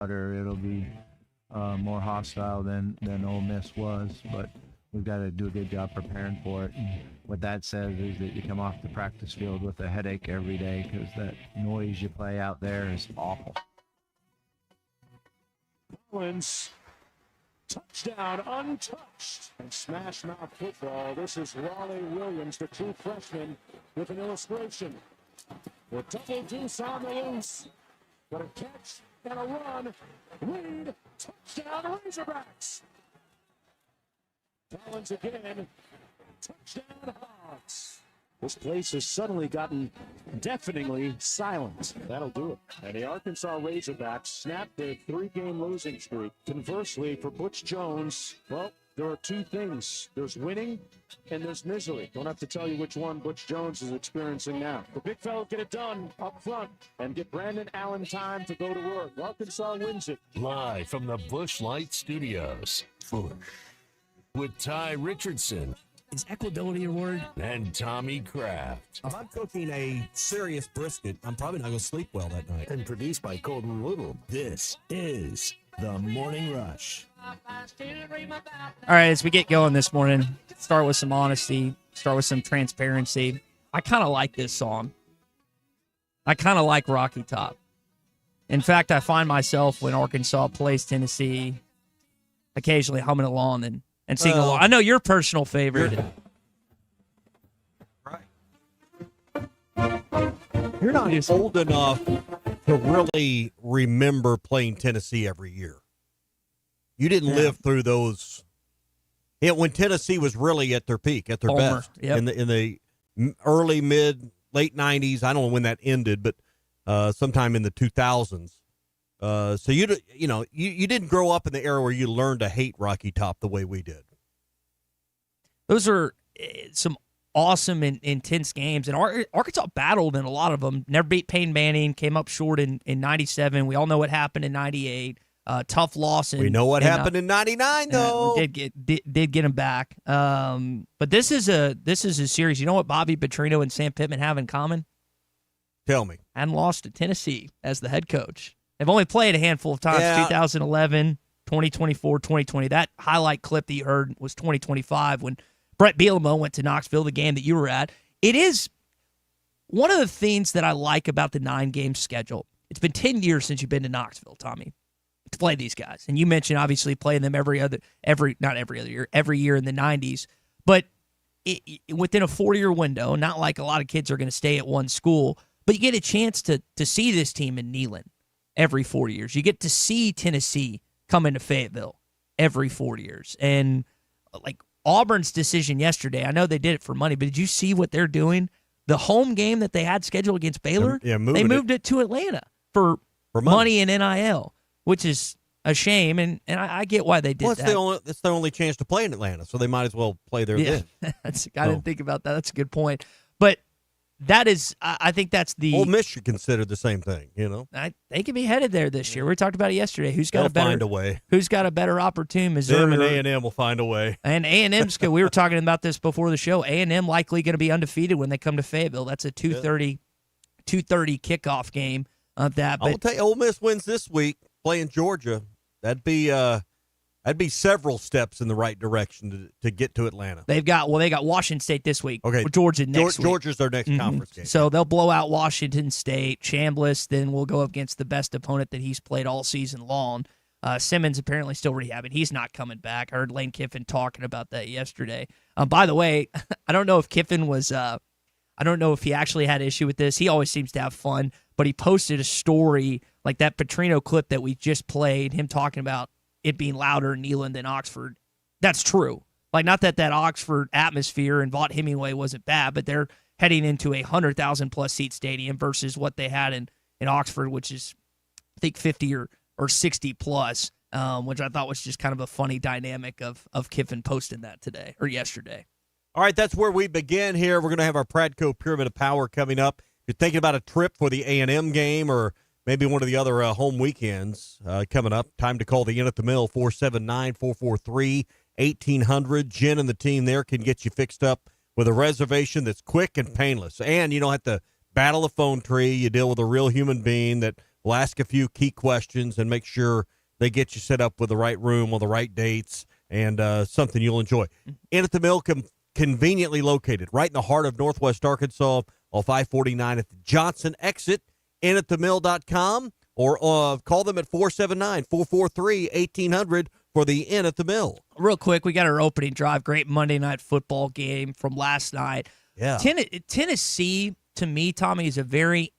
It'll be more hostile than Ole Miss was, but we've got to do a good job preparing for it. And what that says is that you come off the practice field with a headache every day because that noise you play out there is awful. Collins, touchdown, untouched. And smash mouth football. This is Raleigh Williams, the true freshman, with an illustration. With double deuce on the loose. Got a catch and a run. Reed, touchdown, Razorbacks. Collins again, touchdown, Hogs. This place has suddenly gotten deafeningly silent. That'll do it. And the Arkansas Razorbacks snapped their 3-game losing streak. Conversely, for Butch Jones, well, there are two things. There's winning and there's misery. Don't have to tell you which one Butch Jones is experiencing now. The big fella get it done up front and get Brandon Allen time to go to work. Arkansas wins it. Live from the Busch Light Studios. With Ty Richardson. Is equability a word? And Tommy Kraft. If I'm cooking a serious brisket, I'm probably not going to sleep well that night. And produced by Colton Little. This is The Morning Rush. All right, as we get going this morning, start with some honesty, start with some transparency. I kind of like this song. I kind of like Rocky Top. In fact, I find myself when Arkansas plays Tennessee occasionally humming along and singing along. I know your personal favorite. You're not old enough to really remember playing Tennessee every year. You didn't live through those. When Tennessee was really at their peak, at their best, in the early, mid, late 90s. I don't know when that ended, but sometime in the 2000s. So you didn't grow up in the era where you learned to hate Rocky Top the way we did. Those are some awesome and intense games, and Arkansas battled in a lot of them. Never beat Peyton Manning, came up short in 97. We all know what happened in 98. Tough loss. We know what happened in 99, though. We did get him back. But this is a series. You know what Bobby Petrino and Sam Pittman have in common? Tell me. And lost to Tennessee as the head coach. They've only played a handful of times, 2011, 2024, 2020. That highlight clip that you heard was 2025 when Brett Bielema went to Knoxville, the game that you were at. It is one of the things that I like about the 9-game schedule. It's been 10 years since you've been to Knoxville, Tommy, to play these guys. And you mentioned, obviously, playing them every year in the 90s. But within a 4-year window, not like a lot of kids are going to stay at one school, but you get a chance to see this team in Neyland every 4 years. You get to see Tennessee come into Fayetteville every 4 years. And like Auburn's decision yesterday, I know they did it for money, but did you see what they're doing? The home game that they had scheduled against Baylor, they moved it to Atlanta for money and NIL, which is a shame, and I get why they did that. It's their only chance to play in Atlanta, so they might as well play there then. I didn't think about that. That's a good point. But that is, I think that's the... Ole Miss should consider the same thing, They could be headed there this year. We talked about it yesterday. They'll find a way. Who's got a better opportunity? Missouri. Them and A&M will find a way. And A&M's good. We were talking about this before the show. A&M likely going to be undefeated when they come to Fayetteville. That's a 2:30 kickoff game of that. I will tell you, Ole Miss wins this week playing Georgia. That'd be several steps in the right direction to get to Atlanta. They got Washington State this week. Okay, Georgia next week. Georgia's their next conference game. So they'll blow out Washington State. Chambliss then will go up against the best opponent that he's played all season long. Simmons apparently still rehabbing. He's not coming back. I heard Lane Kiffin talking about that yesterday. By the way, I don't know if Kiffin was. I don't know if he actually had an issue with this. He always seems to have fun, but he posted a story like that Petrino clip that we just played, him talking about it being louder in Neyland than Oxford. That's true. Like, not that Oxford atmosphere and Vaught Hemingway wasn't bad, but they're heading into a 100,000-plus seat stadium versus what they had in Oxford, which is, I think, 50 or 60-plus, which I thought was just kind of a funny dynamic of Kiffin posting that today or yesterday. All right, that's where we begin here. We're going to have our Pradco Pyramid of Power coming up. If you're thinking about a trip for the A&M game or maybe one of the other home weekends coming up, time to call the Inn at the Mill, 479-443-1800. Jen and the team there can get you fixed up with a reservation that's quick and painless. And you don't have to battle a phone tree. You deal with a real human being that We'll ask a few key questions and make sure they get you set up with the right room on the right dates and something you'll enjoy. In at the Mill, conveniently located right in the heart of Northwest Arkansas off I-49 at the Johnson exit. InAtTheMill.com or call them at 479-443-1800 for the In at the Mill. Real quick, we got our opening drive. Great Monday night football game from last night. Yeah. Tennessee, to me, Tommy, is a very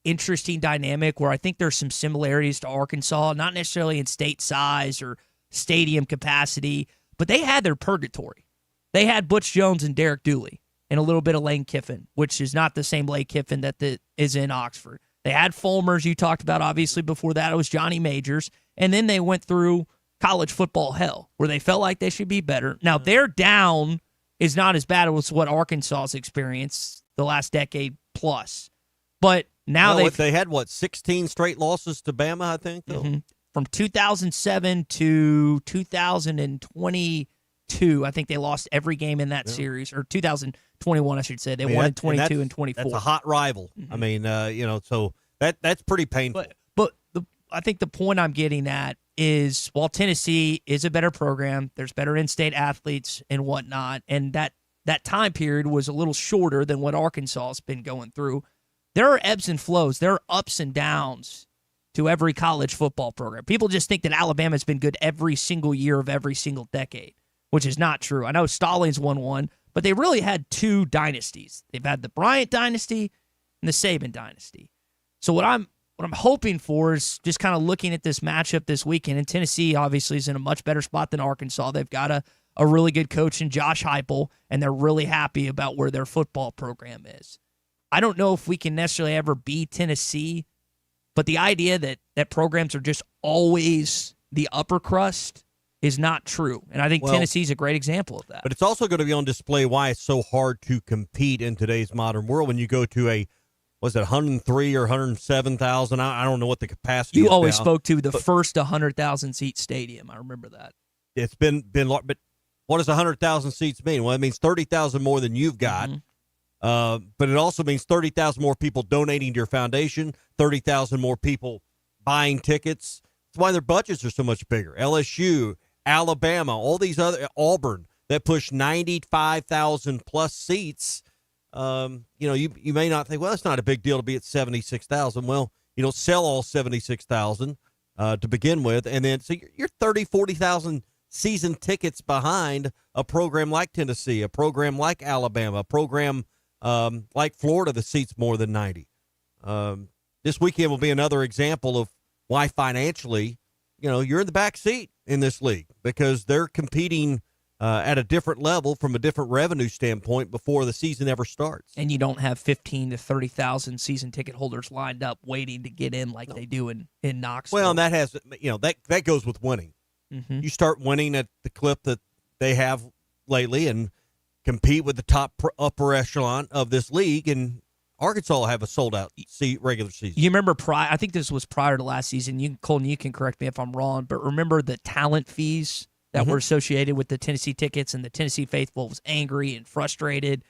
interesting dynamic where I think there's some similarities to Arkansas, not necessarily in state size or stadium capacity, but they had their purgatory. They had Butch Jones and Derek Dooley and a little bit of Lane Kiffin, which is not the same Lane Kiffin that is in Oxford. They had Fulmers, you talked about, obviously. Before that, it was Johnny Majors. And then they went through college football hell where they felt like they should be better. Now, their down is not as bad as what Arkansas's experienced the last decade plus. But now they had, 16 straight losses to Bama, I think, though? Mm-hmm. From 2007 to 2022, I think they lost every game in that series, or 2021, I should say. They won in 22 and 24. That's a hot rival. Mm-hmm. I mean, so that's pretty painful. But I think the point I'm getting at is while Tennessee is a better program, there's better in-state athletes and whatnot, and that time period was a little shorter than what Arkansas has been going through. There are ebbs and flows. There are ups and downs to every college football program. People just think that Alabama's been good every single year of every single decade, which is not true. I know Stallings won one, but they really had two dynasties. They've had the Bryant dynasty and the Saban dynasty. So what I'm hoping for is just kind of looking at this matchup this weekend. And Tennessee obviously is in a much better spot than Arkansas. They've got a really good coach in Josh Heupel, and they're really happy about where their football program is. I don't know if we can necessarily ever beat Tennessee, but the idea that programs are just always the upper crust is not true. And I think Tennessee's a great example of that. But it's also going to be on display why it's so hard to compete in today's modern world when you go to 103 or 107,000? I don't know what the capacity is. You always now. spoke to the first 100,000 seat stadium. I remember that. It's been large, but what does 100,000 seats mean? Well, it means 30,000 more than you've got. Mm-hmm. But it also means 30,000 more people donating to your foundation, 30,000 more people buying tickets. That's why their budgets are so much bigger. LSU, Alabama, all these other, Auburn, that push 95,000 plus seats. You may not think, well, it's not a big deal to be at 76,000. Well, you don't sell all 76,000 to begin with. And then, so you're 30, 40,000 season tickets behind a program like Tennessee, a program like Alabama, a program like Florida that seats more than 90. This weekend will be another example of why financially, you're in the back seat in this league because they're competing at a different level from a different revenue standpoint before the season ever starts. And you don't have 15 to 30,000 season ticket holders lined up waiting to get in like they do in Knoxville. Well, and that has, that goes with winning. Mm-hmm. You start winning at the clip that they have lately and compete with the top upper echelon of this league, and Arkansas will have a sold-out regular season. You remember, I think this was prior to last season. Colton, you can correct me if I'm wrong, but remember the talent fees that were associated with the Tennessee tickets, and the Tennessee faithful was angry and frustrated.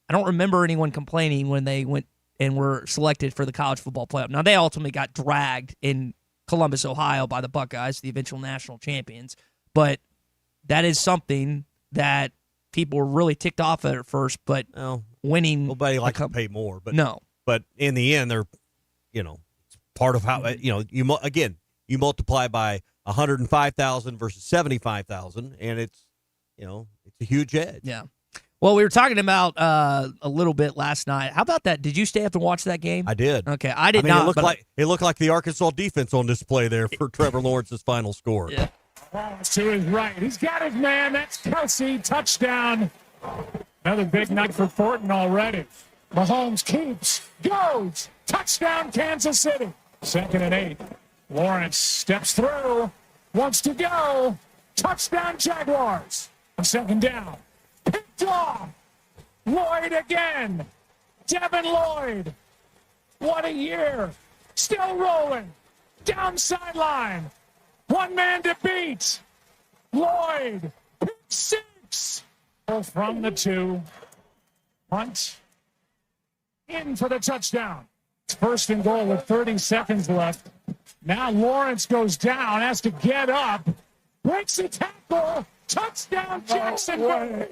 I don't remember anyone complaining when they went and were selected for the college football playoff. Now, they ultimately got dragged in Columbus, Ohio by the Buckeyes, the eventual national champions, but that is something that people were really ticked off at first, but winning. Nobody likes to pay more, but no. But in the end, they're, it's part of how, you multiply by 105,000 versus 75,000, and it's a huge edge. Yeah. Well, we were talking about a little bit last night. How about that? Did you stay up and watch that game? I did. Okay, I did not. It looked like the Arkansas defense on display there for Trevor Lawrence's final score. Yeah. Lawrence to his right. He's got his man. That's Kelsey. Touchdown. Another big night for Thornton already. Mahomes keeps, goes. Touchdown, Kansas City. 2nd and 8. Lawrence steps through. Wants to go. Touchdown, Jaguars. 2nd down. Picked off. Lloyd again. Devin Lloyd. What a year. Still rolling. Down sideline. One man to beat. Lloyd. Pick 6. From the 2. Punt. In for the touchdown. first and goal with 30 seconds left. Now Lawrence goes down, has to get up, breaks the tackle, touchdown Jacksonville.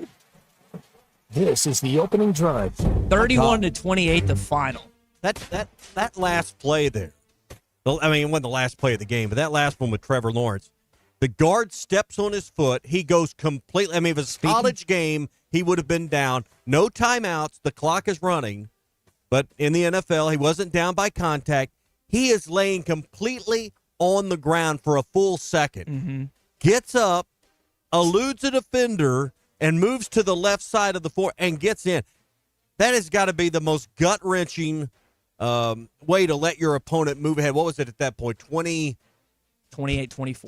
This is the opening drive. 31-28, the final. That last play there. I mean, it wasn't the last play of the game, but that last one with Trevor Lawrence. The guard steps on his foot. He goes completely. I mean, if it was a college game, he would have been down. No timeouts. The clock is running. But in the NFL, he wasn't down by contact. He is laying completely on the ground for a full second. Mm-hmm. Gets up, eludes a defender, and moves to the left side of the floor and gets in. That has got to be the most gut-wrenching way to let your opponent move ahead. What was it at that point? 28-24.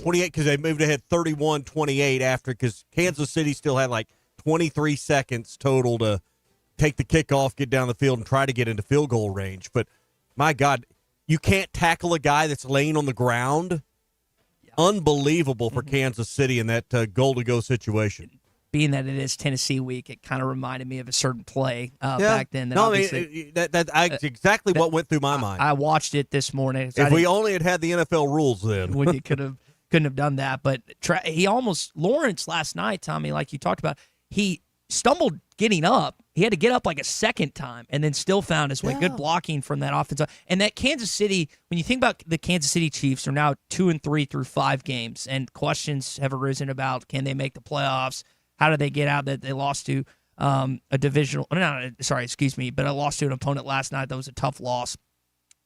28, because they moved ahead 31-28 after, because Kansas City still had like 23 seconds total to take the kickoff, get down the field, and try to get into field goal range. But, my God, you can't tackle a guy that's laying on the ground. Yeah. Unbelievable for Kansas City in that goal-to-go situation. Being that it is Tennessee week, it kind of reminded me of a certain play back then. No, I mean, that's exactly what went through my mind. I watched it this morning. If we only had the NFL rules then. We couldn't have done that. But Lawrence last night, Tommy, like you talked about, he stumbled getting up. He had to get up like a second time and then still found his way. Yeah. Good blocking from that offense. And that Kansas City, when you think about the Kansas City Chiefs, are now 2-3 through 5 games, and questions have arisen about, can they make the playoffs? How did they get out that they lost to but I lost to an opponent last night that was a tough loss.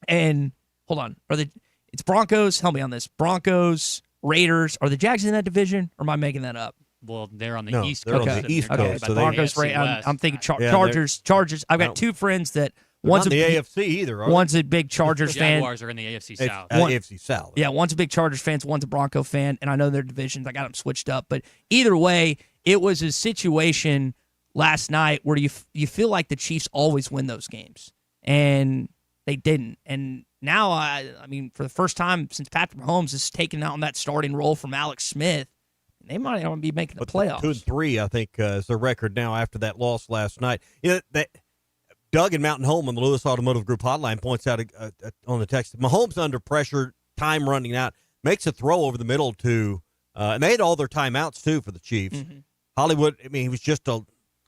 And hold on, it's Broncos. Help me on this. Broncos, Raiders. Are the Jags in that division, or am I making that up? Well, they're on the East Coast. Coast. On the East Coast. Okay. So Broncos, I'm thinking Chargers. I've got two friends that one's the AFC either. One's a big Chargers fan. Jaguars are in the AFC South. AFC South. Yeah, one's a big Chargers fan, one's a Bronco fan, and I know their divisions. I got them switched up, but either way, it was a situation last night where you feel like the Chiefs always win those games, and they didn't. And now, I mean, for the first time since Patrick Mahomes has taken out on that starting role from Alex Smith, they might not be making the playoffs. 2-3, I think, is the record now after that loss last night. You know, that Doug in Mountain Home on the Lewis Automotive Group hotline points out on the text, Mahomes under pressure, time running out, makes a throw over the middle to, and they had all their timeouts too for the Chiefs. Mm-hmm. Hollywood, I mean, he was just a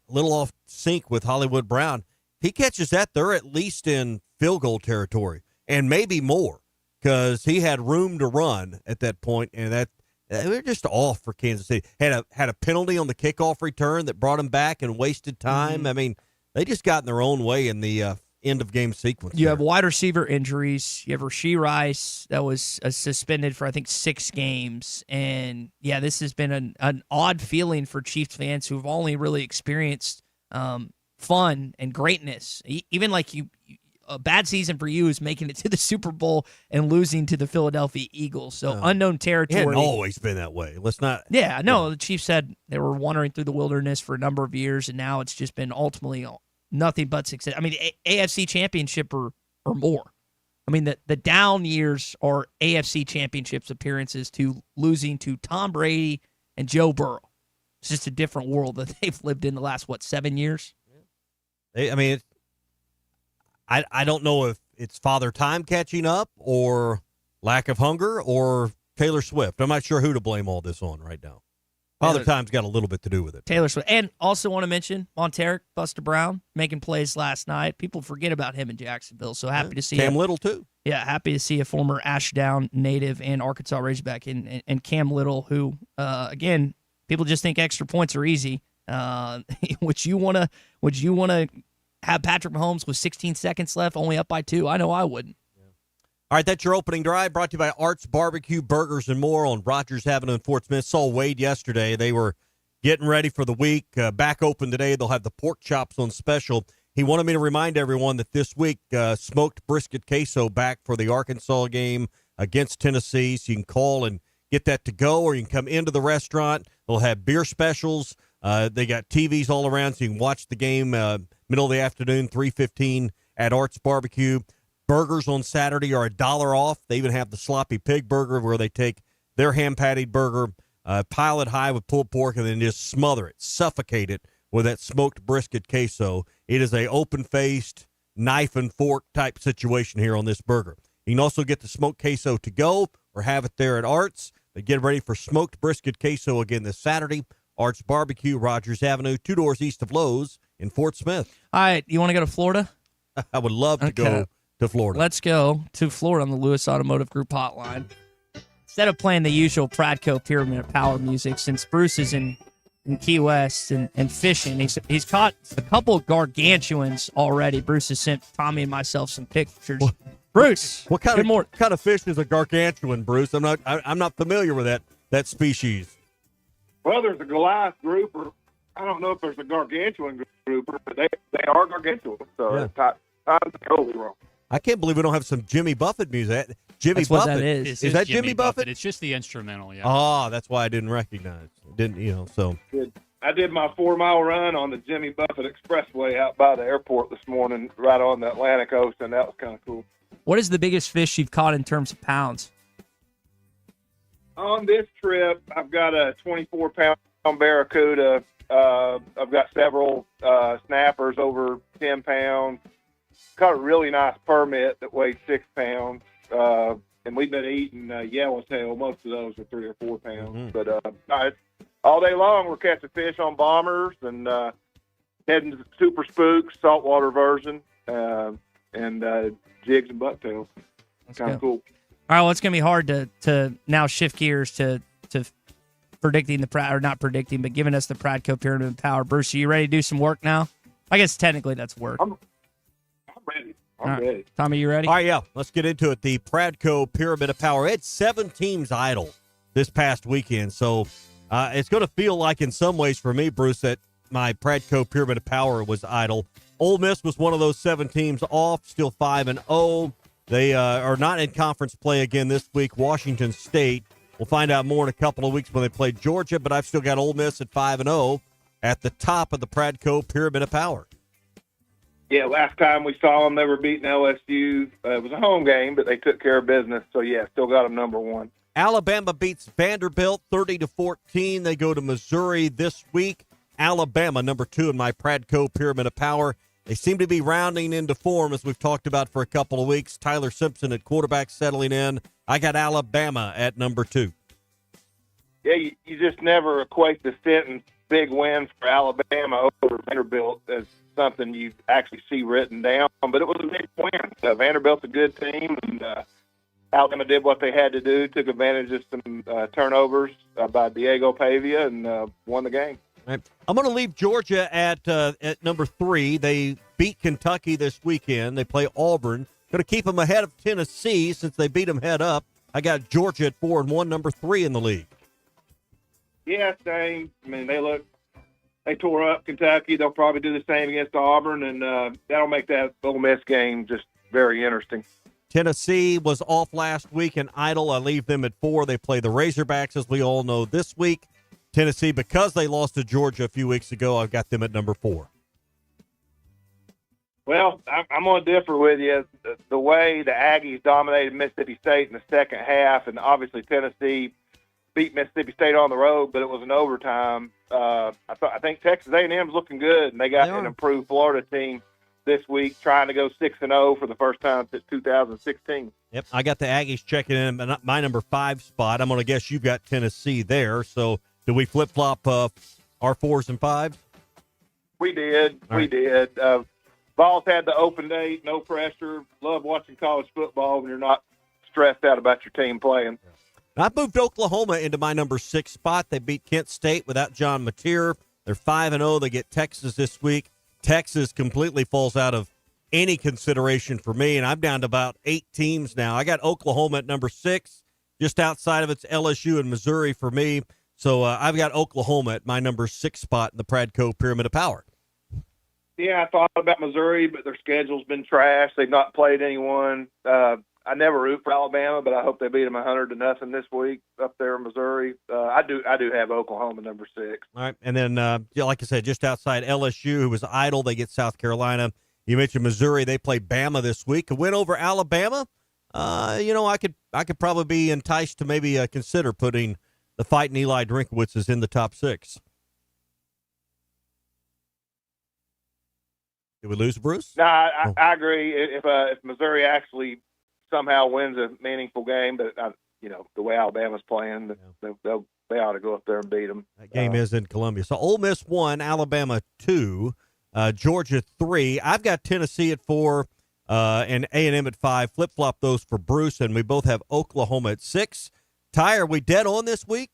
little off sync with Hollywood Brown. He catches that, they're at least in field goal territory, and maybe more, because he had room to run at that point, and that they were just off for Kansas City. Had a penalty on the kickoff return that brought him back and wasted time. Mm-hmm. I mean, they just got in their own way in the end of game sequence. You have wide receiver injuries. You have Rashee Rice that was suspended for, I think, 6 games. And, yeah, this has been an odd feeling for Chiefs fans who have only really experienced fun and greatness. Even like a bad season for you is making it to the Super Bowl and losing to the Philadelphia Eagles. So unknown territory. It hadn't always been that way. Let's not. Yeah, no, the Chiefs said they were wandering through the wilderness for a number of years, and now it's just been ultimately nothing but success. I mean, AFC Championship or more. I mean, the down years are AFC Championships appearances to losing to Tom Brady and Joe Burrow. It's just a different world that they've lived in the last, 7 years? I don't know if it's Father Time catching up or lack of hunger or Taylor Swift. I'm not sure who to blame all this on right now. Father Time's got a little bit to do with it. Taylor Swift. And also want to mention Monteric, Buster Brown, making plays last night. People forget about him in Jacksonville, so happy to see Cam Little, too. Yeah, happy to see a former Ashdown native and Arkansas Razorback and Cam Little, who, again, people just think extra points are easy. Would you want to have Patrick Mahomes with 16 seconds left, only up by 2? I know I wouldn't. All right, that's your opening drive, brought to you by Arts Barbecue, Burgers, and More on Rogers Avenue in Fort Smith. Saw Wade yesterday. They were getting ready for the week. Back open today. They'll have the pork chops on special. He wanted me to remind everyone that this week, smoked brisket queso back for the Arkansas game against Tennessee. So you can call and get that to go, or you can come into the restaurant. They'll have beer specials. They got TVs all around, so you can watch the game middle of the afternoon, 3:15 at Arts Barbecue. Burgers on Saturday are $1 off. They even have the sloppy pig burger where they take their hand-patted burger, pile it high with pulled pork, and then just smother it, suffocate it with that smoked brisket queso. It is a open-faced, knife and fork type situation here on this burger. You can also get the smoked queso to go or have it there at Art's. But get ready for smoked brisket queso again this Saturday. Art's Barbecue, Rogers Avenue, 2 doors east of Lowe's in Fort Smith. All right, you want to go to Florida? I would love to go to Florida. Let's go to Florida on the Lewis Automotive Group hotline. Instead of playing the usual Pradco Pyramid of Power music, since Bruce is in Key West and fishing, he's caught a couple of gargantuans already. Bruce has sent Tommy and myself some pictures. Bruce, what kind of fish is a gargantuan, Bruce? I'm not familiar with that species. Well, there's a Goliath grouper. I don't know if there's a gargantuan grouper, but they are gargantuan. So I'm totally wrong. I can't believe we don't have some Jimmy Buffett music. That's what that is. Is that Jimmy Buffett? It's just the instrumental, yeah. Oh, that's why I didn't recognize. So. I did my 4-mile run on the Jimmy Buffett Expressway out by the airport this morning, right on the Atlantic Ocean. That was kind of cool. What is the biggest fish you've caught in terms of pounds? On this trip, I've got a 24-pound barracuda. I've got several snappers over 10 pounds. Caught a really nice permit that weighed 6 pounds. And we've been eating yellowtail. Most of those are 3 or 4 pounds. But all day long, we're catching fish on bombers and heading to super spooks, saltwater version, and jigs and bucktails. Kind of cool. All right, well, it's going to be hard to now shift gears to predicting not predicting, but giving us the Pradco Pyramid of Power. Bruce, are you ready to do some work now? I guess technically that's work. I'm ready. I'm ready. Tommy, you ready? All right, yeah. Let's get into it. The Pradco Pyramid of Power. It had 7 teams idle this past weekend, so it's going to feel like in some ways for me, Bruce, that my Pradco Pyramid of Power was idle. Ole Miss was one of those 7 teams off, still 5-0. They are not in conference play again this week. Washington State. We'll find out more in a couple of weeks when they play Georgia, but I've still got Ole Miss at 5-0 at the top of the Pradco Pyramid of Power. Yeah, last time we saw them, they were beating LSU. It was a home game, but they took care of business. So, yeah, still got them number 1. Alabama beats Vanderbilt 30-14. They go to Missouri this week. Alabama, number 2 in my Pradco Pyramid of Power. They seem to be rounding into form, as we've talked about for a couple of weeks. Tyler Simpson at quarterback settling in. I got Alabama at number 2. Yeah, you just never equate the sentence big win for Alabama over Vanderbilt as something you actually see written down. But it was a big win. Vanderbilt's a good team, and Alabama did what they had to do, took advantage of some turnovers by Diego Pavia, and won the game. Right. I'm going to leave Georgia at number 3. They beat Kentucky this weekend. They play Auburn. Going to keep them ahead of Tennessee since they beat them head up. I got Georgia at 4-1, number 3 in the league. Yeah, same. I mean, they tore up Kentucky. They'll probably do the same against Auburn, and that'll make that Ole Miss game just very interesting. Tennessee was off last week and idle. I leave them at 4. They play the Razorbacks, as we all know, this week. Tennessee, because they lost to Georgia a few weeks ago, I've got them at number 4. Well, I'm going to differ with you. The way the Aggies dominated Mississippi State in the second half, and obviously Tennessee beat Mississippi State on the road, but it was an overtime. I think Texas A&M is looking good, and they got an improved Florida team this week, trying to go 6-0 for the first time since 2016. Yep, I got the Aggies checking in my number 5 spot. I'm going to guess you've got Tennessee there, so do we flip-flop our 4s and 5s? We did. We did. Vols had the open date, no pressure. Love watching college football when you're not stressed out about your team playing. I've moved Oklahoma into my number 6 spot. They beat Kent State without John Mateer. They're 5-0. They get Texas this week. Texas completely falls out of any consideration for me, and I'm down to about 8 teams now. I got Oklahoma at number 6. Just outside of it's LSU and Missouri for me. So I've got Oklahoma at my number 6 spot in the Pradco Pyramid of Power. Yeah, I thought about Missouri, but their schedule's been trash. They've not played anyone. I never root for Alabama, but I hope they beat them 100-0 this week up there in Missouri. I do have Oklahoma number 6. All right, and then like I said, just outside LSU, who was idle, they get South Carolina. You mentioned Missouri; they play Bama this week. A win over Alabama. I could probably be enticed to maybe consider putting the Fighting Eli Drinkowitzes in the top 6. Did we lose Bruce? No, I agree. If Missouri actually somehow wins a meaningful game, but the way Alabama's playing, they ought to go up there and beat them. That game is in Columbia. So Ole Miss 1, Alabama 2, Georgia 3. I've got Tennessee at 4 and A&M at 5. Flip-flop those for Bruce, and we both have Oklahoma at 6. Ty, are we dead on this week?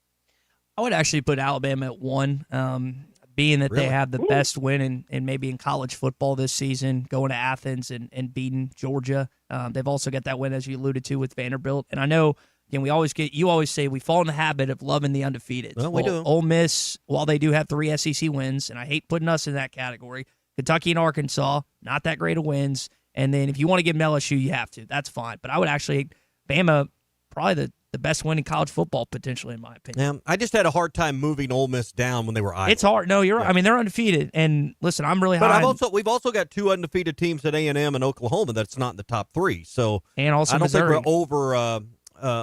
I would actually put Alabama at 1, being that Really? they have the best win in maybe in college football this season, going to Athens and beating Georgia. They've also got that win, as you alluded to, with Vanderbilt. And I know, again, you always say we fall in the habit of loving the undefeated. Well, we do. Ole Miss, while they do have 3 SEC wins, and I hate putting us in that category, Kentucky and Arkansas, not that great of wins. And then if you want to give them LSU, you have to. That's fine. But I would actually, Bama, probably the best win in college football, potentially, in my opinion. Yeah, I just had a hard time moving Ole Miss down when they were Iowa. It's hard. No, you're right. I mean, they're undefeated. And listen, I'm really But high. we've also got 2 undefeated teams at A&M and Oklahoma that's not in the top 3. So And also I don't Missouri. think we're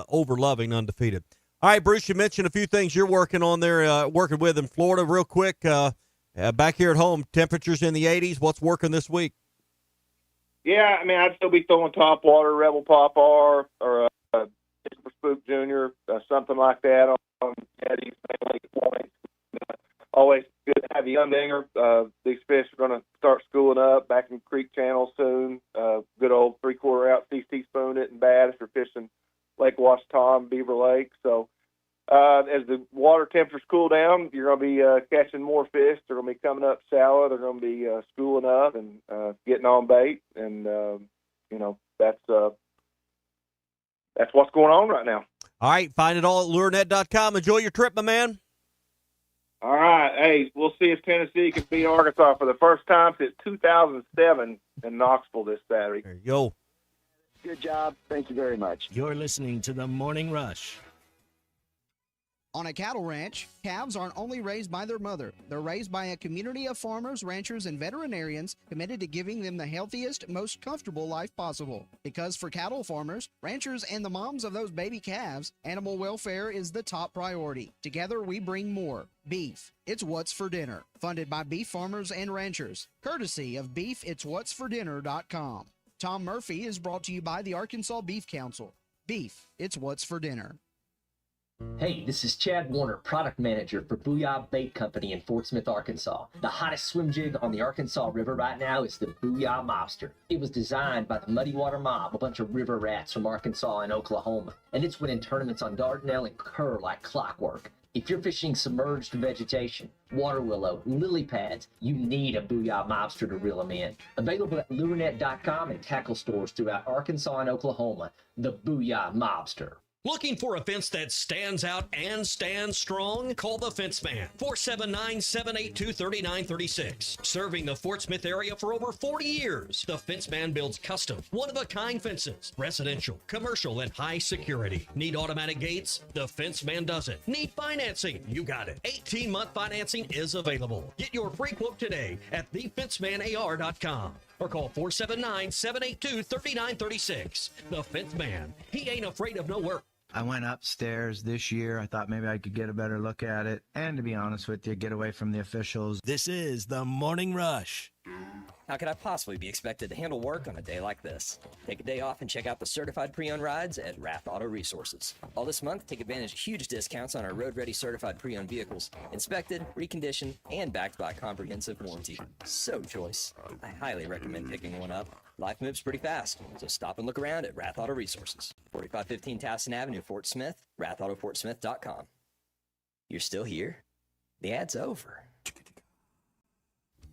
over loving undefeated. All right, Bruce, you mentioned a few things you're working on there, working with in Florida. Real quick, back here at home, temperatures in the 80s. What's working this week? Yeah, I mean, I'd still be throwing top water, Rebel Pop R, or Super Spook Junior, something like that on Eddie's mainly points. Always good to have a young dinger. These fish are going to start schooling up back in Creek Channel soon. Good old 3/4 out CC spoon it and bad if you're fishing Lake Washita, Beaver Lake. So as the water temperatures cool down, you're going to be catching more fish. They're going to be coming up shallow. They're going to be schooling up and getting on bait. And, that's what's going on right now. All right, find it all at lurenet.com. Enjoy your trip, my man. All right. Hey, we'll see if Tennessee can beat Arkansas for the first time since 2007 in Knoxville this Saturday. There you go. Good job. Thank you very much. You're listening to The Morning Rush. On a cattle ranch, calves aren't only raised by their mother. They're raised by a community of farmers, ranchers, and veterinarians committed to giving them the healthiest, most comfortable life possible. Because for cattle farmers, ranchers, and the moms of those baby calves, animal welfare is the top priority. Together, we bring more. Beef. It's What's for Dinner. Funded by beef farmers and ranchers. Courtesy of beefitswhatsfordinner.com. Tom Murphy is brought to you by the Arkansas Beef Council. Beef. It's What's for Dinner. Hey, this is Chad Warner, product manager for Booyah Bait Company in Fort Smith, Arkansas. The hottest swim jig on the Arkansas River right now is the Booyah Mobster. It was designed by the Muddy Water Mob, a bunch of river rats from Arkansas and Oklahoma, and it's winning tournaments on Dardanelle and Kerr like clockwork. If you're fishing submerged vegetation, water willow, lily pads, you need a Booyah Mobster to reel them in. Available at lurenet.com and tackle stores throughout Arkansas and Oklahoma, the Booyah Mobster. Looking for a fence that stands out and stands strong? Call the Fence Man, 479-782-3936. Serving the Fort Smith area for over 40 years, the Fence Man builds custom, one-of-a-kind fences, residential, commercial, and high security. Need automatic gates? The Fence Man does it. Need financing? You got it. 18-month financing is available. Get your free quote today at thefencemanar.com. Or call 479-782-3936. The Fence Man. He ain't afraid of no work. I went upstairs this year. I thought maybe I could get a better look at it. And to be honest with you, get away from the officials. This is The Morning Rush. How could I possibly be expected to handle work on a day like this? Take a day off and check out the certified pre-owned rides at Rath Auto Resources. All this month, take advantage of huge discounts on our road-ready certified pre-owned vehicles, inspected, reconditioned, and backed by a comprehensive warranty. So choice. I highly recommend picking one up. Life moves pretty fast, so stop and look around at Rath Auto Resources. 4515 Towson Avenue, Fort Smith, rathautofortsmith.com. You're still here? The ad's over.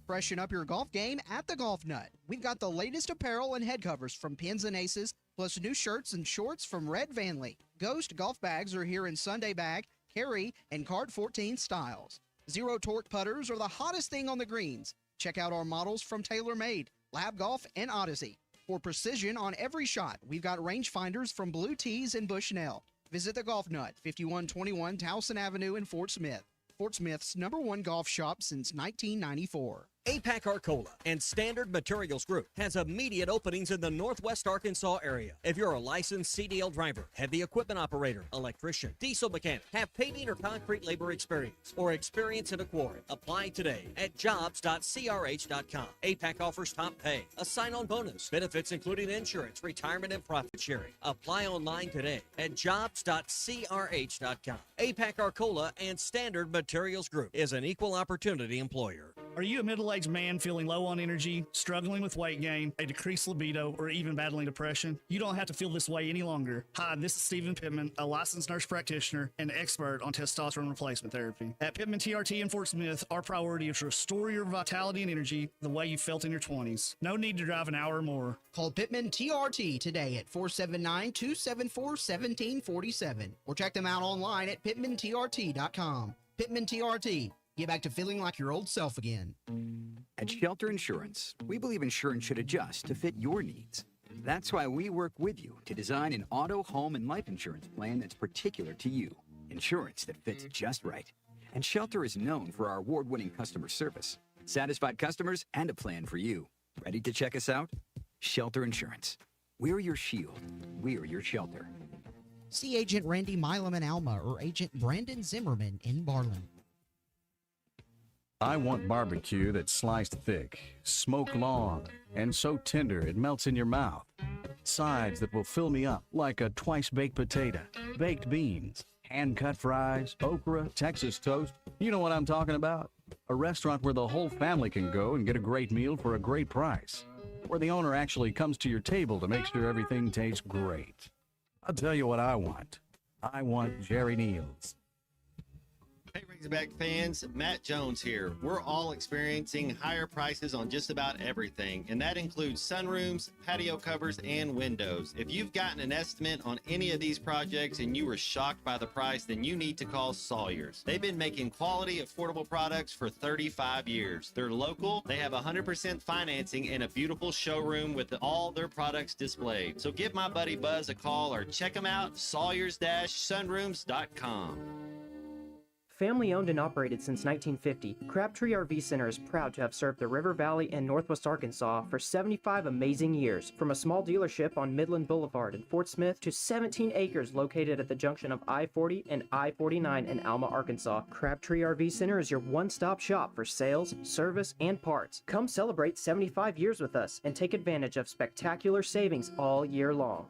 Freshen up your golf game at the Golf Nut. We've got the latest apparel and head covers from Pins and Aces, plus new shirts and shorts from Red Vanley. Ghost golf bags are here in Sunday bag, carry, and card 14 styles. Zero torque putters are the hottest thing on the greens. Check out our models from TaylorMade, Lab Golf, and Odyssey. For precision on every shot, we've got rangefinders from Blue Tees and Bushnell. Visit the Golf Nut, 5121 Towson Avenue in Fort Smith. Fort Smith's #1 golf shop since 1994. APAC Arcola and Standard Materials Group has immediate openings in the Northwest Arkansas area. If you're a licensed CDL driver, heavy equipment operator, electrician, diesel mechanic, have paving or concrete labor experience, or experience in a quarry, apply today at jobs.crh.com. APAC offers top pay, a sign-on bonus, benefits including insurance, retirement, and profit sharing. Apply online today at jobs.crh.com. APAC Arcola and Standard Materials Group is an equal opportunity employer. Are you a middle-aged man feeling low on energy, struggling with weight gain, a decreased libido, or even battling depression? You don't have to feel this way any longer. Hi, this is Stephen Pittman, a licensed nurse practitioner and expert on testosterone replacement therapy. At Pittman TRT in Fort Smith, our priority is to restore your vitality and energy the way you felt in your 20s. No need to drive an hour or more. Call Pittman TRT today at 479-274-1747 or check them out online at pittmantrt.com. Pittman TRT. Get back to feeling like your old self again. At Shelter Insurance, we believe insurance should adjust to fit your needs. That's why we work with you to design an auto, home, and life insurance plan that's particular to you. Insurance that fits just right. And Shelter is known for our award-winning customer service, satisfied customers, and a plan for you. Ready to check us out? Shelter Insurance. We're your shield. We're your shelter. See Agent Randy Milam in Alma or Agent Brandon Zimmerman in Barland. I want barbecue that's sliced thick, smoked long, and so tender it melts in your mouth. Sides that will fill me up like a twice-baked potato, baked beans, hand-cut fries, okra, Texas toast. You know what I'm talking about? A restaurant where the whole family can go and get a great meal for a great price. Where the owner actually comes to your table to make sure everything tastes great. I'll tell you what I want. I want Jerry Neal's. Hey Razorback fans, Matt Jones here. We're all experiencing higher prices on just about everything, and that includes sunrooms, patio covers, and windows. If you've gotten an estimate on any of these projects and you were shocked by the price, then you need to call Sawyers. They've been making quality, affordable products for 35 years. They're local, they have 100% financing, and a beautiful showroom with all their products displayed. So give my buddy Buzz a call or check them out, sawyers-sunrooms.com. Family owned and operated since 1950, Crabtree RV Center is proud to have served the River Valley and Northwest Arkansas for 75 amazing years. From a small dealership on Midland Boulevard in Fort Smith to 17 acres located at the junction of I-40 and I-49 in Alma, Arkansas, Crabtree RV Center is your one-stop shop for sales, service, and parts. Come celebrate 75 years with us and take advantage of spectacular savings all year long.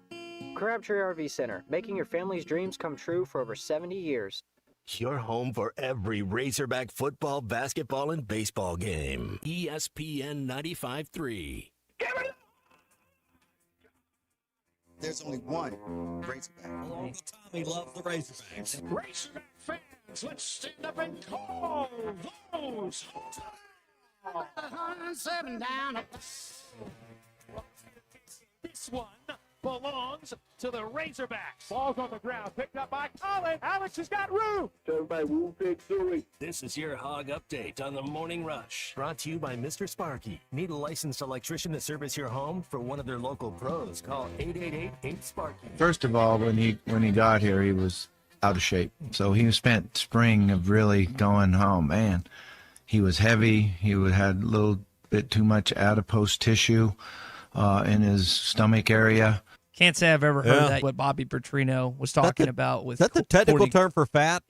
Crabtree RV Center, making your family's dreams come true for over 70 years. Your home for every Razorback football, basketball, and baseball game. ESPN 95.3. There's only one Razorback. Tommy loves the Razorbacks. Razorback fans, let's stand up and call those. 7 down. This one belongs to the Razorbacks. Ball's on the ground, picked up by Colin. Alex has got room. Everybody, Woo Pig Suey. This is your Hog Update on the Morning Rush. Brought to you by Mr. Sparky. Need a licensed electrician to service your home? For one of their local pros, call 888-8-SPARKY. First of all, when he got here, he was out of shape. So he spent spring of really going home. Man, he was heavy. He had a little bit too much adipose tissue in his stomach area. Can't say I've ever heard that, what Bobby Petrino was talking about. With Is that the technical term for fat?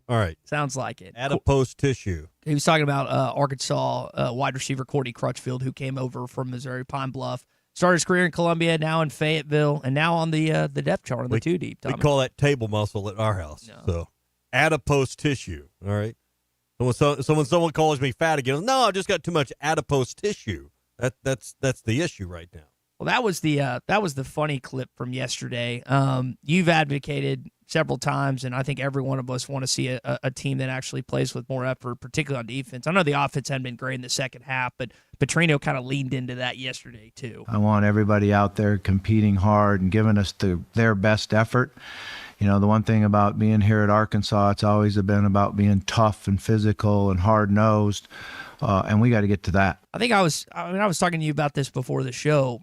All right. Sounds like it. Adipose tissue. He was talking about Arkansas wide receiver Courtney Crutchfield, who came over from Missouri Pine Bluff. Started his career in Columbia, now in Fayetteville, and now on the depth chart on the 2 deep. We call that table muscle at our house. No. So adipose tissue. All right. So when someone calls me fat again, no, I just got too much adipose tissue. That's the issue right now. Well, that was the funny clip from yesterday. You've advocated several times, and I think every one of us want to see a team that actually plays with more effort, particularly on defense. I know the offense hadn't been great in the second half, but Petrino kind of leaned into that yesterday too. I want everybody out there competing hard and giving us their best effort. You know, the one thing about being here at Arkansas, it's always been about being tough and physical and hard-nosed, and we got to get to that. I was talking to you about this before the show.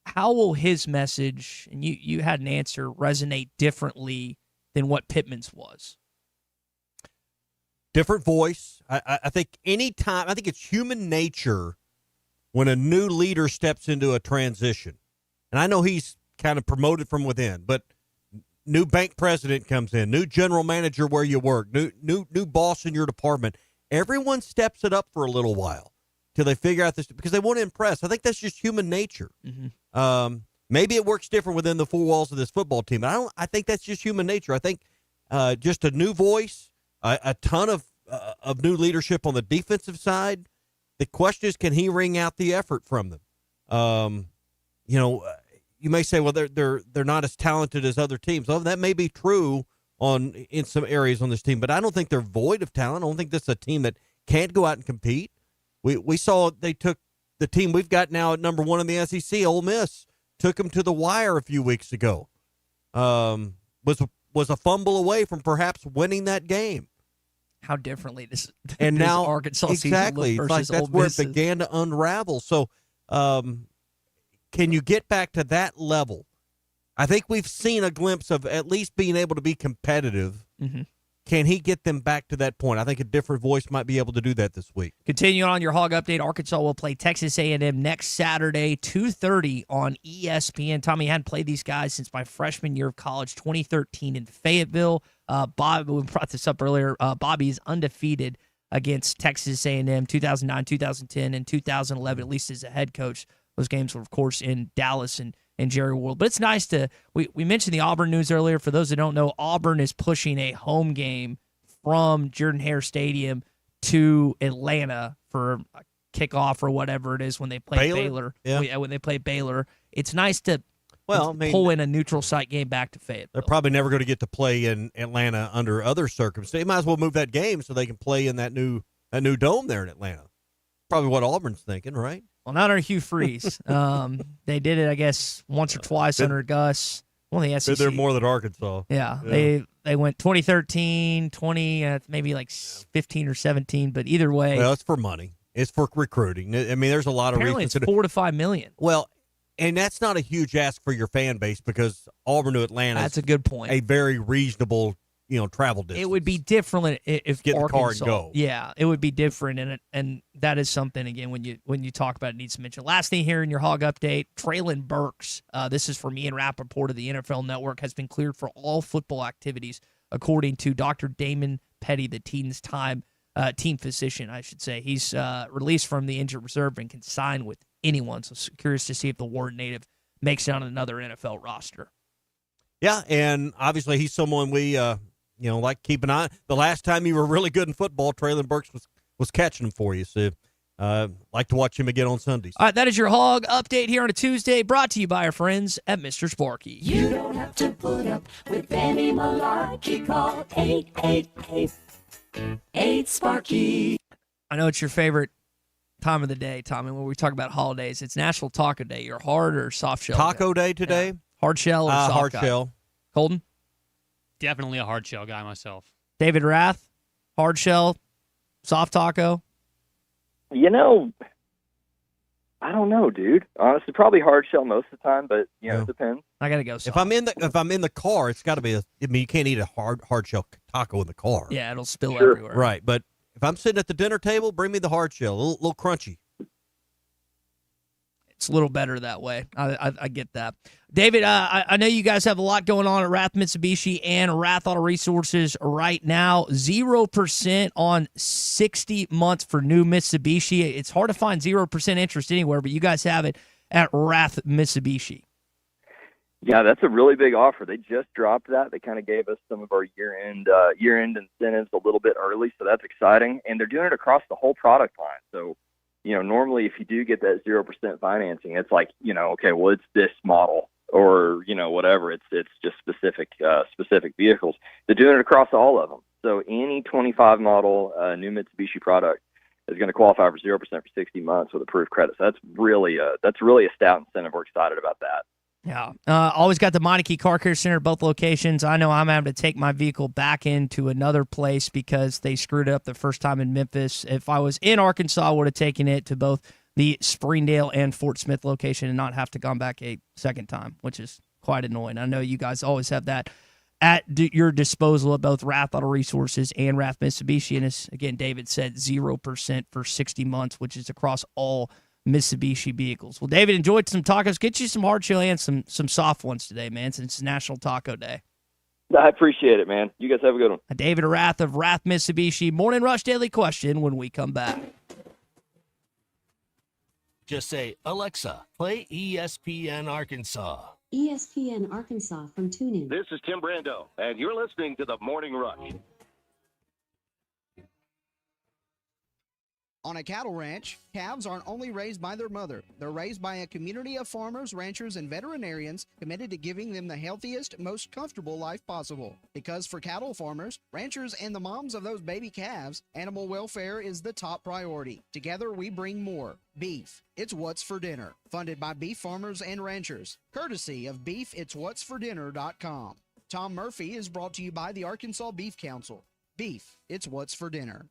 How will his message, and you had an answer, resonate differently than what Pittman's was? different voice. I think I think it's human nature when a new leader steps into a transition. And I know he's kind of promoted from within, but new bank president comes in, new general manager where you work, new boss in your department. Everyone steps it up for a little while till they figure out this because they want to impress. I think that's just human nature. Mm-hmm. Maybe it works different within the four walls of this football team. I think that's just human nature. I think just a new voice, a ton of new leadership on the defensive side. The question is, can he wring out the effort from them? You may say, well, they're not as talented as other teams. Well, that may be true in some areas on this team, but I don't think they're void of talent. I don't think this is a team that can't go out and compete. We saw they took the team we've got now at number 1 in the SEC, Ole Miss, took them to the wire a few weeks ago. Was a fumble away from perhaps winning that game. How differently this and this now Arkansas exactly season looked versus that's Ole where Miss. it began to unravel. So, can you get back to that level? I think we've seen a glimpse of at least being able to be competitive. Mm-hmm. Can he get them back to that point? I think a different voice might be able to do that this week. Continuing on your Hog Update, Arkansas will play Texas A&M next Saturday, 2:30 on ESPN. Tommy, I hadn't played these guys since my freshman year of college, 2013 in Fayetteville. Bob, we brought this up earlier. Bobby is undefeated against Texas A&M 2009, 2010, and 2011, at least as a head coach. Those games were, of course, in Dallas and Jerry World. But it's nice to we mentioned the Auburn news earlier. For those that don't know, Auburn is pushing a home game from Jordan-Hare Stadium to Atlanta for a kickoff or whatever it is when they play Baylor. Yeah. When they play Baylor. It's nice to mean, pull in a neutral site game back to Fayetteville. They're probably never going to get to play in Atlanta under other circumstances. They might as well move that game so they can play in that new dome there in Atlanta. Probably what Auburn's thinking, right? Well, not under Hugh Freeze. They did it, I guess, once or twice under Gus. Well, the SEC. They're more than Arkansas. Yeah. They went 2013, 20, maybe like 15 or 17, but either way. Well, it's for money. It's for recruiting. I mean, there's a lot of apparently reasons. It's $4 to $5 million. Well, and that's not a huge ask for your fan base because Auburn to Atlanta. That's a good point. A very reasonable, travel distance. It would be different if get Arkansas, the car and go. Yeah, it would be different, and that is something again when you talk about it needs to mention. Last thing here in your Hog Update, Traylon Burks. This is from Ian Rappaport of the NFL Network. Has been cleared for all football activities according to Dr. Damon Petty, the team physician, I should say. He's released from the injured reserve and can sign with anyone. So curious to see if the Warren native makes it on another NFL roster. Yeah, and obviously he's someone we like keep an eye. The last time you were really good in football, Traylon Burks was catching them for you. So like to watch him again on Sundays. All right, that is your Hog Update here on a Tuesday, brought to you by our friends at Mr. Sparky. You don't have to put up with any malarkey. Call 888-8-SPARKY. I know it's your favorite time of the day, Tommy, when we talk about holidays. It's National Taco Day. You're hard or soft shell? Taco Day today? Yeah. Hard shell or soft hard guy? shell. Colton? Definitely a hard shell guy myself. David Rath? Hard shell? Soft taco? I don't know, dude. Honestly, probably hard shell most of the time, but it depends. I gotta go soft. If I'm in the car, it's got to be you can't eat a hard shell taco in the car. Yeah, it'll spill everywhere. Right, but if I'm sitting at the dinner table, bring me the hard shell, a little crunchy. It's a little better that way. I get that. David, I know you guys have a lot going on at Rath Mitsubishi and Rath Auto Resources right now. 0% on 60 months for new Mitsubishi. It's hard to find 0% interest anywhere, but you guys have it at Rath Mitsubishi. Yeah, that's a really big offer. They just dropped that. They kind of gave us some of our year-end incentives a little bit early, so that's exciting. And they're doing it across the whole product line. So, normally if you do get that 0% financing, it's like, okay, well, it's this model or, whatever. It's just specific vehicles. They're doing it across all of them. So any 25 model new Mitsubishi product is going to qualify for 0% for 60 months with approved credit. So that's really a stout incentive. We're excited about that. Yeah. Always got the Meineke Car Care Center at both locations. I know I'm having to take my vehicle back into another place because they screwed it up the first time in Memphis. If I was in Arkansas, I would have taken it to both the Springdale and Fort Smith location and not have to gone back a second time, which is quite annoying. I know you guys always have that at your disposal at both Rath Auto Resources and Rath Mitsubishi. And as, again, David said, 0% for 60 months, which is across all Mitsubishi vehicles. Well, David, enjoyed some tacos. Get you some hard chili and some soft ones today, man, since it's National Taco Day. I appreciate it, man. You guys have a good one. David Rath of Rath Mitsubishi. Morning Rush Daily Question when we come back. Just say, Alexa, play ESPN Arkansas. ESPN Arkansas from TuneIn. This is Tim Brando, and you're listening to the Morning Rush. On a cattle ranch, calves aren't only raised by their mother. They're raised by a community of farmers, ranchers, and veterinarians committed to giving them the healthiest, most comfortable life possible. Because for cattle farmers, ranchers, and the moms of those baby calves, animal welfare is the top priority. Together, we bring more. Beef. It's What's for Dinner. Funded by beef farmers and ranchers. Courtesy of beefitswhatsfordinner.com. Tom Murphy is brought to you by the Arkansas Beef Council. Beef. It's What's for Dinner.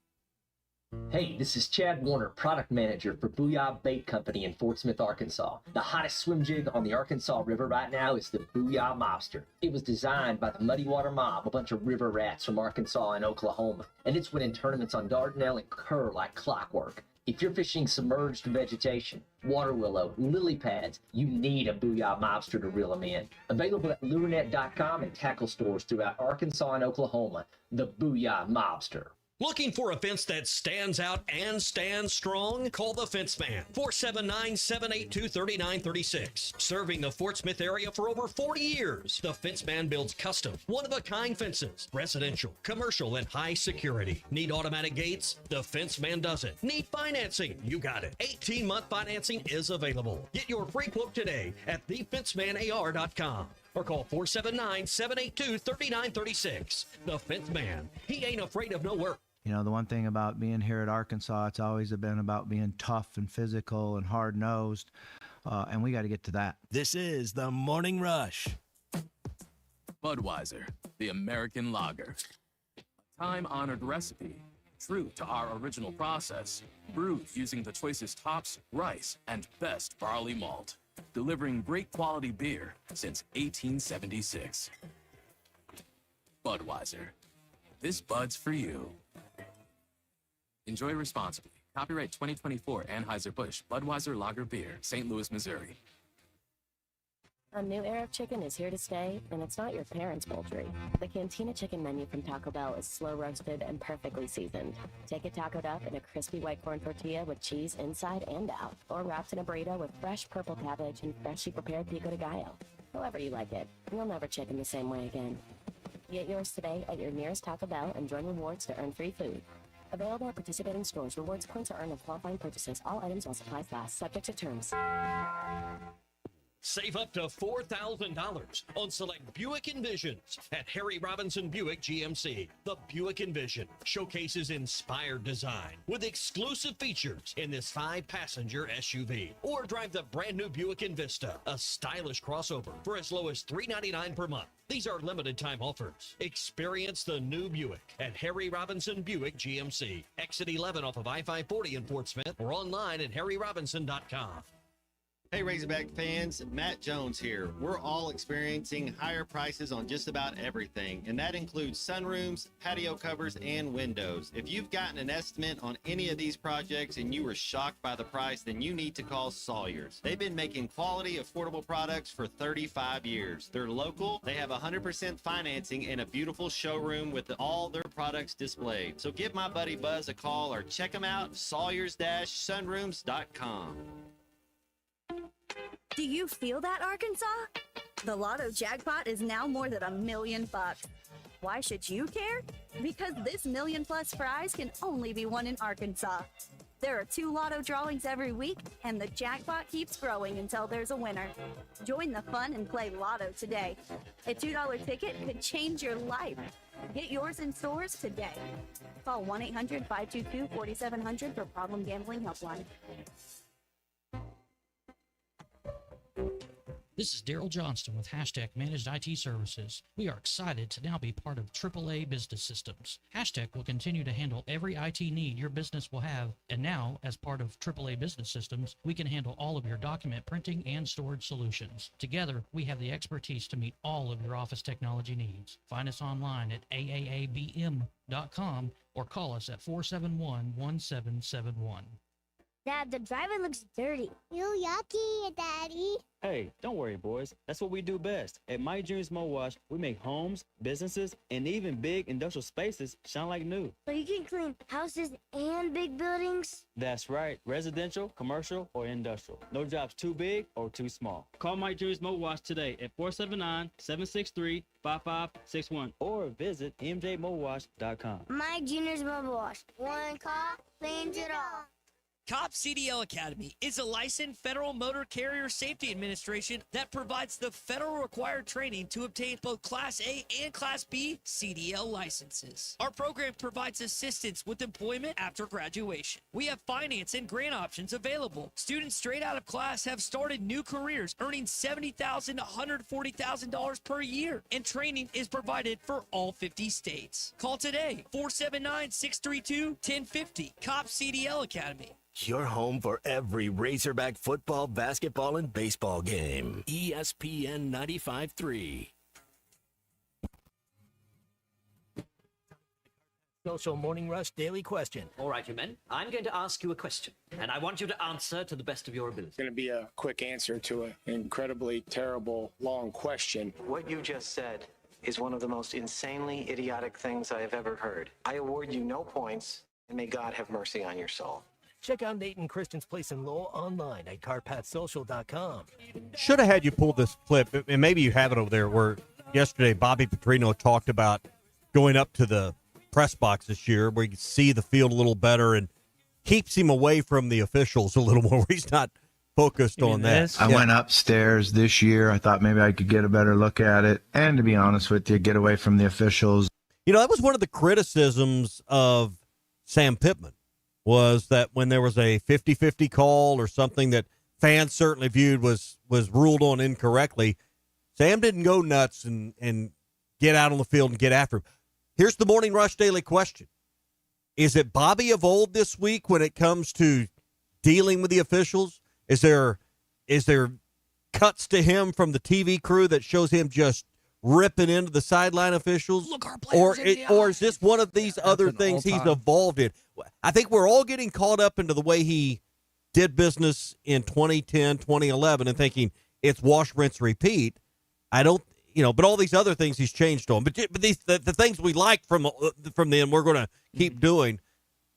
Hey, this is Chad Warner, product manager for Booyah Bait Company in Fort Smith, Arkansas. The hottest swim jig on the Arkansas River right now is the Booyah Mobster. It was designed by the Muddy Water Mob, a bunch of river rats from Arkansas and Oklahoma, and it's winning tournaments on Dardanelle and Kerr like clockwork. If you're fishing submerged vegetation, water willow, lily pads, you need a Booyah Mobster to reel them in. Available at lurenet.com and tackle stores throughout Arkansas and Oklahoma, the Booyah Mobster. Looking for a fence that stands out and stands strong? Call the Fence Man, 479-782-3936. Serving the Fort Smith area for over 40 years, the Fence Man builds custom, one-of-a-kind fences, residential, commercial, and high security. Need automatic gates? The Fence Man does it. Need financing? You got it. 18-month financing is available. Get your free quote today at thefencemanar.com. Or call 479-782-3936. The Fence Man. He ain't afraid of no work. You know, the one thing about being here at Arkansas, it's always been about being tough and physical and hard-nosed, and we got to get to that. This is the Morning Rush. Budweiser, the American lager. A time-honored recipe, true to our original process, brewed using the choicest hops, rice, and best barley malt, delivering great quality beer since 1876. Budweiser. This Bud's for you. Enjoy responsibly. Copyright 2024 Anheuser-Busch Budweiser Lager Beer, St. Louis, Missouri. A new era of chicken is here to stay, and it's not your parents' poultry. The Cantina chicken menu from Taco Bell is slow roasted and perfectly seasoned. Take it tacoed up in a crispy white corn tortilla with cheese inside and out, or wrapped in a burrito with fresh purple cabbage and freshly prepared pico de gallo. However you like it, you'll never chicken the same way again. Get yours today at your nearest Taco Bell and join rewards to earn free food. Available at participating stores. Rewards points are earned with qualifying purchases. All items while supplies last. Subject to terms. Save up to $4,000 on select Buick Envisions at Harry Robinson Buick GMC. The Buick Envision showcases inspired design with exclusive features in this 5-passenger SUV. Or drive the brand new Buick Envista, a stylish crossover for as low as $399 per month. These are limited time offers. Experience the new Buick at Harry Robinson Buick GMC. Exit 11 off of I-540 in Fort Smith or online at harryrobinson.com. Hey Razorback fans, Matt Jones here. We're all experiencing higher prices on just about everything, and that includes sunrooms, patio covers, and windows. If you've gotten an estimate on any of these projects and you were shocked by the price, then you need to call Sawyers. They've been making quality, affordable products for 35 years. They're local, they have 100% financing, and a beautiful showroom with all their products displayed. So give my buddy Buzz a call or check them out, sawyers-sunrooms.com. Do you feel that, Arkansas? The Lotto jackpot is now more than $1 million. Why should you care? Because this $1 million+ prize can only be won in Arkansas. There are 2 Lotto drawings every week, and the jackpot keeps growing until there's a winner. Join the fun and play Lotto today. A $2 ticket could change your life. Get yours in stores today. Call 1-800-522-4700 for Problem Gambling Helpline. This is Daryl Johnston with Hashtag Managed IT Services. We are excited to now be part of AAA Business Systems. Hashtag will continue to handle every IT need your business will have, and now, as part of AAA Business Systems, we can handle all of your document printing and storage solutions. Together, we have the expertise to meet all of your office technology needs. Find us online at aaabm.com or call us at 471-1771. Dad, the driver looks dirty. Ew, yucky, Daddy. Hey, don't worry, boys. That's what we do best. At My Dreams Mo Wash, we make homes, businesses, and even big industrial spaces shine like new. So you can clean houses and big buildings? That's right. Residential, commercial, or industrial. No job's too big or too small. Call My Dreams Mo Wash today at 479-763-5561 or visit mjmowash.com. My Junior's Mobile Wash. One call cleans it all. COP CDL Academy is a licensed Federal Motor Carrier Safety Administration that provides the federal required training to obtain both Class A and Class B CDL licenses. Our program provides assistance with employment after graduation. We have finance and grant options available. Students straight out of class have started new careers earning $70,000 to $140,000 per year, and training is provided for all 50 states. Call today, 479-632-1050, COP CDL Academy. Your home for every Razorback football, basketball, and baseball game. ESPN 95.3. Social Morning Rush Daily Question. All right, you men. I'm going to ask you a question, and I want you to answer to the best of your ability. It's going to be a quick answer to an incredibly terrible, long question. What you just said is one of the most insanely idiotic things I have ever heard. I award you no points, and may God have mercy on your soul. Check out Nate and Christian's Place in Lowell online at carpathsocial.com. Should have had you pull this clip, and maybe you have it over there, where yesterday Bobby Petrino talked about going up to the press box this year where you can see the field a little better and keeps him away from the officials a little more. He's not focused on that. I went upstairs this year. I thought maybe I could get a better look at it. And to be honest with you, get away from the officials. You know, that was one of the criticisms of Sam Pittman, was that when there was a 50-50 call or something that fans certainly viewed was ruled on incorrectly, Sam didn't go nuts and get out on the field and get after him. Here's the Morning Rush Daily question. Is it Bobby of old this week when it comes to dealing with the officials? Is there cuts to him from the TV crew that shows him just ripping into the sideline officials? Look, our players or is this one of these other things he's evolved in? I think we're all getting caught up into the way he did business in 2010, 2011 and thinking it's wash, rinse, repeat. I don't, but all these other things he's changed on. But these the things we like from them, we're going to keep doing.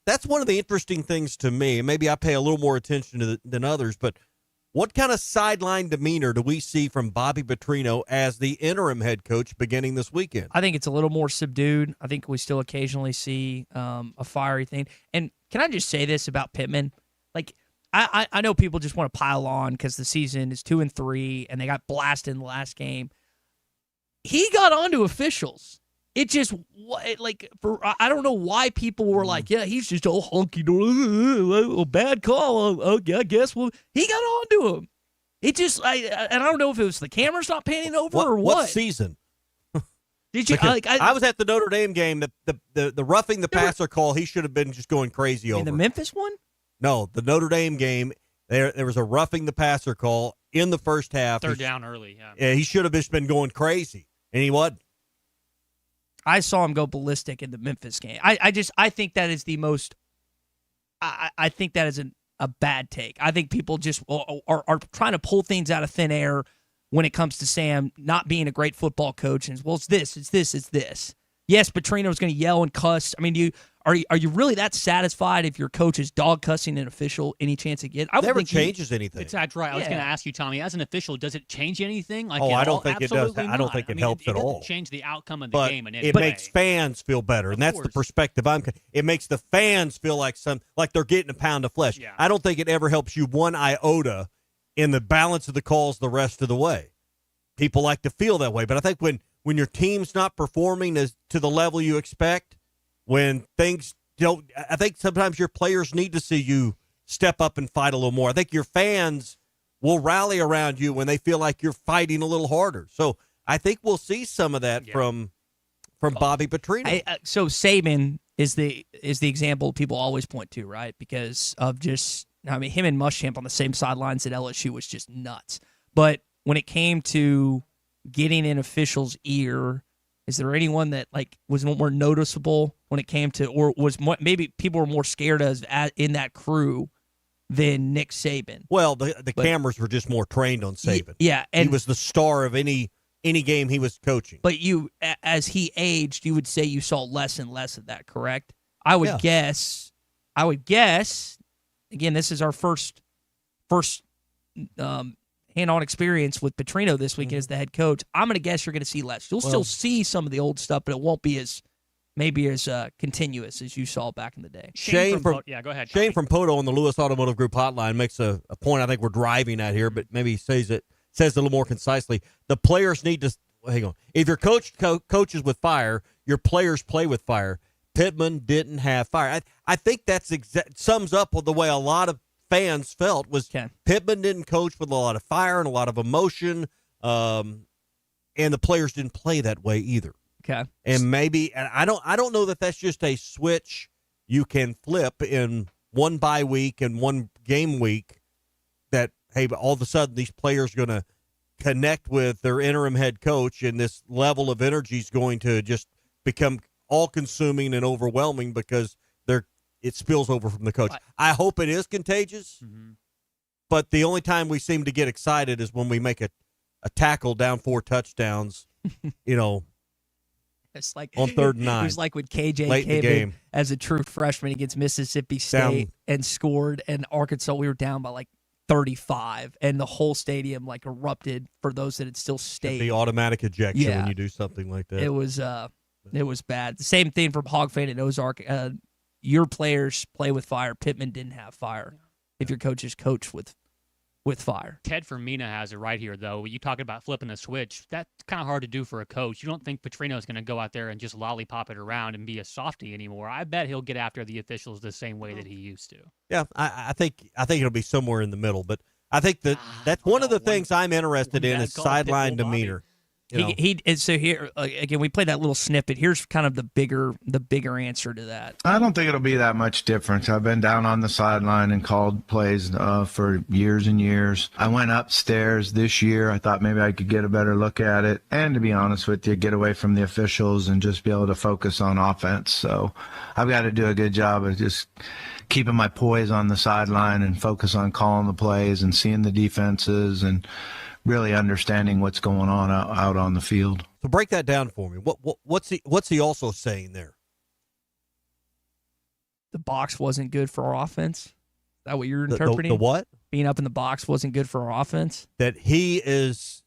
That's one of the interesting things to me. And maybe I pay a little more attention to than others, but what kind of sideline demeanor do we see from Bobby Petrino as the interim head coach beginning this weekend? I think it's a little more subdued. I think we still occasionally see a fiery thing. And can I just say this about Pittman? Like, I know people just want to pile on because the season is 2-3 and they got blasted in the last game. He got onto officials. It just, I don't know why people were like, yeah, he's just all hunky-dory, bad call, I guess. Well, he got onto him. It just, and I don't know if it was the cameras not panning over or what. What season? Did you, I was at the Notre Dame game, the roughing the passer call, he should have been just going crazy over. In the Memphis one? No, the Notre Dame game, there was a roughing the passer call in the first half. Third down early, yeah. Yeah, he should have just been going crazy, and he wasn't. I saw him go ballistic in the Memphis game. I think that is the most. I think that is a bad take. I think people just are trying to pull things out of thin air when it comes to Sam not being a great football coach. And it's this. Yes, Petrino's going to yell and cuss. I mean, are you really that satisfied if your coach is dog cussing an official any chance it gets? It never changes anything. That's right. I was going to ask you, Tommy, as an official, does it change anything? Like, I don't think it does. I don't think it helps at all. It change the outcome of the game, and it makes fans feel better, and that's the perspective It makes the fans feel like they're getting a pound of flesh. Yeah. I don't think it ever helps you one iota in the balance of the calls the rest of the way. People like to feel that way, but I think when your team's not performing to the level you expect, when things don't, I think sometimes your players need to see you step up and fight a little more. I think your fans will rally around you when they feel like you're fighting a little harder. So I think we'll see some of that from Bobby Petrino. So Saban is the example people always point to, right? Because of just, I mean, him and Muschamp on the same sidelines at LSU was just nuts. But when it came to getting in officials' ear, is there anyone that like was more noticeable when it came to, or was more, maybe people were more scared of in that crew than Nick Saban? Well, the cameras were just more trained on Saban. Yeah, and he was the star of any game he was coaching. But as he aged, you would say you saw less and less of that, correct? I would guess. Again, this is our first hand-on experience with Petrino this weekend as the head coach. I'm going to guess you're going to see less. You'll still see some of the old stuff, but it won't be as continuous as you saw back in the day. Shane from go ahead. Shane from Poto on the Lewis Automotive Group hotline makes a point I think we're driving at here, but maybe he says it a little more concisely. The players need to hang on. If your coaches with fire, your players play with fire. Pittman didn't have fire. I think that's sums up the way a lot of fans felt was Pittman didn't coach with a lot of fire and a lot of emotion, and the players didn't play that way either. Okay, and I don't know that that's just a switch you can flip in one bye week and one game week. That hey, but all of a sudden these players are going to connect with their interim head coach, and this level of energy is going to just become all-consuming and overwhelming because it spills over from the coach. I hope it is contagious, but the only time we seem to get excited is when we make a tackle down 4 touchdowns, it's like on 3rd and 9. It was like when KJ late came in the game as a true freshman against Mississippi State and scored, and Arkansas, we were down by like 35, and the whole stadium like erupted for those that had still stayed. The automatic ejection when you do something like that. It was bad. The same thing from Hog Fan at Ozark. Your players play with fire. Pittman didn't have fire. If your coaches coach with fire. Ted from Mina has it right here, though. You talking about flipping a switch. That's kind of hard to do for a coach. You don't think Petrino is going to go out there and just lollipop it around and be a softie anymore. I bet he'll get after the officials the same way that he used to. Yeah, I think it'll be somewhere in the middle. But I think that's one of the things I'm interested in is sideline demeanor. So here again, we played that little snippet. Here's kind of the bigger answer to that. I don't think it'll be that much difference. I've been down on the sideline and called plays for years and years. I went upstairs this year. I thought maybe I could get a better look at it, and to be honest with you, get away from the officials and just be able to focus on offense. So I've got to do a good job of just keeping my poise on the sideline and focus on calling the plays and seeing the defenses and really understanding what's going on out on the field. So break that down for me. What's he also saying there? The box wasn't good for our offense. Is that what you're interpreting? The what? Being up in the box wasn't good for our offense? That he is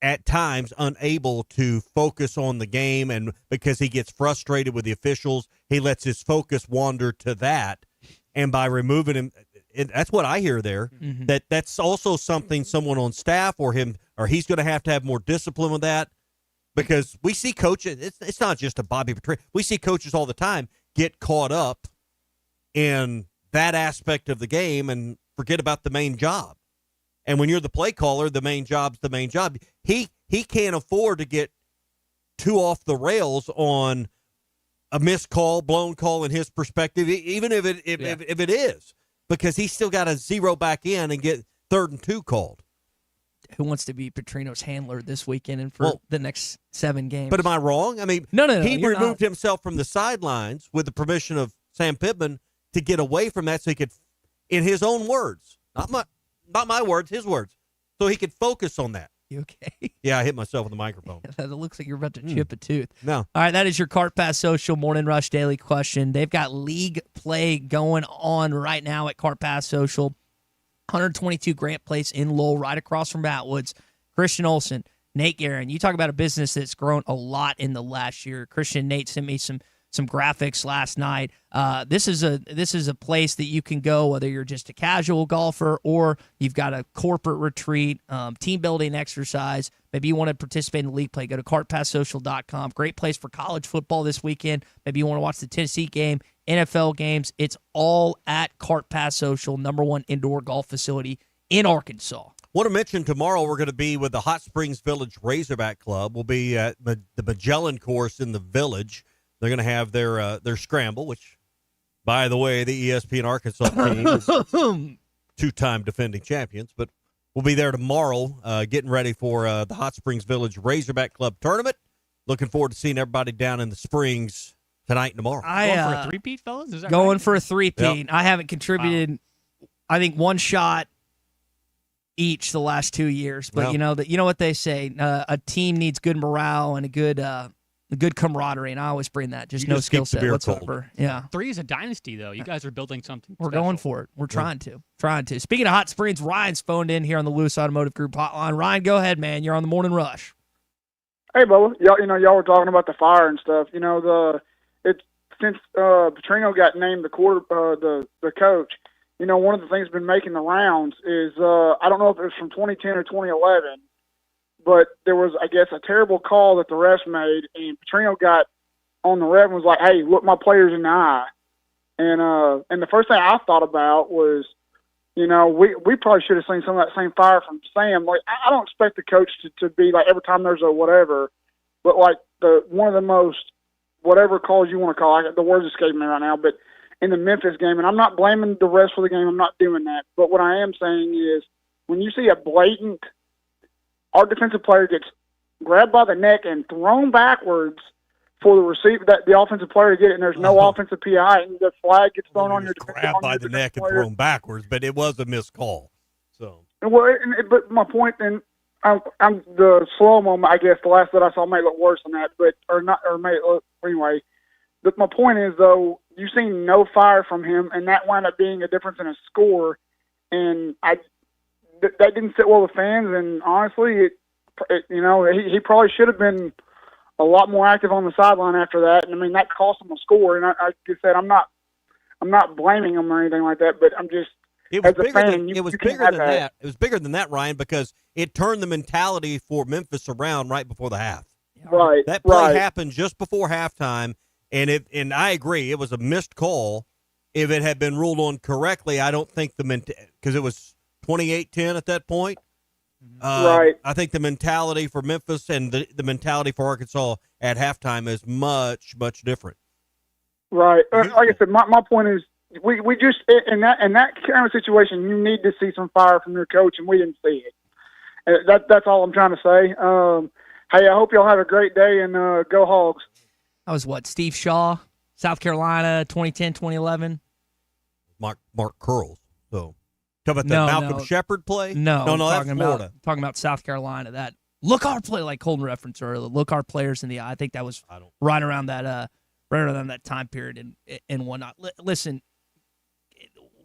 at times unable to focus on the game, and because he gets frustrated with the officials, he lets his focus wander to that. And by removing him, that's what I hear there. Mm-hmm. That's also something someone on staff or he's going to have more discipline with that, because we see coaches. It's not just a Bobby Petrino. We see coaches all the time get caught up in that aspect of the game and forget about the main job. And when you're the play caller, the main job's the main job. He can't afford to get too off the rails on a missed call, blown call in his perspective, even if it is. Because he's still got to zero back in and get 3rd and 2 called. Who wants to be Petrino's handler this weekend and for the next 7 games? But am I wrong? I mean, no. He removed himself from the sidelines with the permission of Sam Pittman to get away from that, so he could, in his own words, not my words, his words, so he could focus on that. You okay? Yeah, I hit myself with the microphone. It looks like you're about to chip a tooth. No. All right, that is your Cart Pass Social Morning Rush Daily Question. They've got league play going on right now at Cart Pass Social. 122 Grant Place in Lowell, right across from Atwoods. Christian Olson, Nate Guerin. You talk about a business that's grown a lot in the last year. Christian and Nate sent me some graphics last night. This is a place that you can go whether you're just a casual golfer or you've got a corporate retreat, team building exercise. Maybe you want to participate in the league play. Go to cartpasssocial.com. Great place for college football this weekend. Maybe you want to watch the Tennessee game, NFL games. It's all at Cart Pass Social, #1 indoor golf facility in Arkansas. Want to mention tomorrow we're going to be with the Hot Springs Village Razorback Club. We'll be at the Magellan course in the Village. They're going to have their scramble, which, by the way, the ESPN Arkansas team is two-time defending champions. But we'll be there tomorrow getting ready for the Hot Springs Village Razorback Club tournament. Looking forward to seeing everybody down in the Springs tonight and tomorrow. Going for a three-peat, fellas? Is that Going right? for a three-peat. Yep. I haven't contributed, I think, one shot each the last 2 years. But Well, you know what they say: a team needs good morale and a good camaraderie, and I always bring that. Just You no just keep skill the set beer whatsoever. cold. Yeah, 3 is a dynasty, though. You guys are building something. we're special. going for it. We're trying to. Speaking of Hot Springs, Ryan's phoned in here on the Lewis Automotive Group hotline. Ryan, go ahead, man. You're on the morning rush. Hey, Bubba. Y'all were talking about the fire and stuff. Since Petrino got named the coach. One of the things that's been making the rounds is I don't know if it was from 2010 or 2011, but there was, I guess, a terrible call that the refs made, and Petrino got on the ref and was like, "Hey, look my players in the eye." And the first thing I thought about was, we probably should have seen some of that same fire from Sam. Like, I don't expect the coach to be like every time there's a whatever, but like one of the most whatever calls you want to call. The words escape me right now, but in the Memphis game, and I'm not blaming the refs for the game. I'm not doing that. But what I am saying is when you see a blatant, our defensive player gets grabbed by the neck and thrown backwards for the receiver, the offensive player to get it, and there's no offensive PI, and the flag gets thrown on your defensive grabbed by the neck and player. thrown backwards, but it was a missed call. So, Well, but my point, and I'm the slow moment, I guess, the last that I saw made it look worse than that, made it look, anyway. But my point is, though, you've seen no fire from him, and that wound up being a difference in a score, and that didn't sit well with fans, and honestly, he probably should have been a lot more active on the sideline after that, and I mean, that cost him a score, and I just said, I'm not blaming him or anything like that, but I'm just, it was as a bigger fan, than you it was you can't bigger have than that. It was bigger than that, Ryan, because it turned the mentality for Memphis around right before the half. Right. That play right. happened just before halftime, and I agree, it was a missed call. If it had been ruled on correctly, I don't think because it was 28-10 at that point. Right. I think the mentality for Memphis and the mentality for Arkansas at halftime is much, much different. Right. Like I said, my point is, we just in that kind of situation, you need to see some fire from your coach, and we didn't see it. That's all I'm trying to say. Hey, I hope y'all have a great day, and go Hogs. That was Steve Shaw, South Carolina, 2010, 2011. Mark Curls. So, talking about that Malcolm Shepard play? No, that's Florida. Talking about South Carolina. That look our play, like Colton referenced earlier. Look our players in the eye. I think that was right around that time period and whatnot. Listen,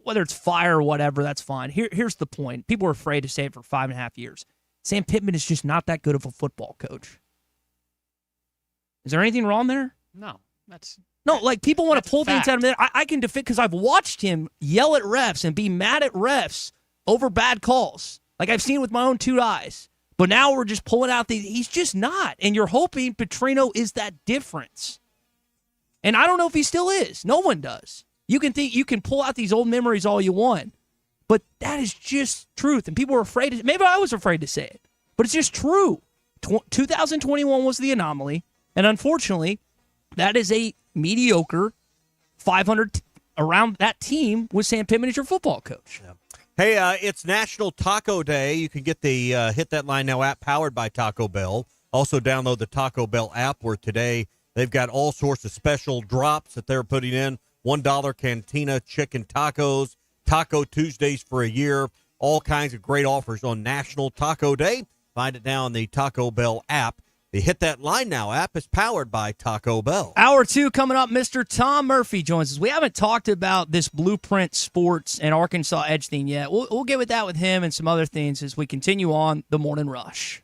whether it's fire or whatever, that's fine. Here's the point. People were afraid to say it for 5.5 years. Sam Pittman is just not that good of a football coach. Is there anything wrong there? No, that's no. Like people want to pull things out of him. I can defend because I've watched him yell at refs and be mad at refs over bad calls. Like I've seen with my own 2 eyes. But now we're just pulling out these. He's just not, and you're hoping Petrino is that difference. And I don't know if he still is. No one does. You can pull out these old memories all you want, but that is just truth. And people were afraid. Maybe I was afraid to say it, but it's just true. 2021 was the anomaly, and unfortunately, that is a mediocre 500 around that team with Sam Pittman as your football coach. Yeah. Hey, it's National Taco Day. You can get the Hit That Line Now app powered by Taco Bell. Also download the Taco Bell app where today they've got all sorts of special drops that they're putting in. $1 Cantina chicken tacos, Taco Tuesdays for a year, all kinds of great offers on National Taco Day. Find it now on the Taco Bell app. The Hit That Line Now app is powered by Taco Bell. Hour 2 coming up. Mr. Tom Murphy joins us. We haven't talked about this Blueprint Sports and Arkansas Edge thing yet. We'll get with that with him and some other things as we continue on the Morning Rush.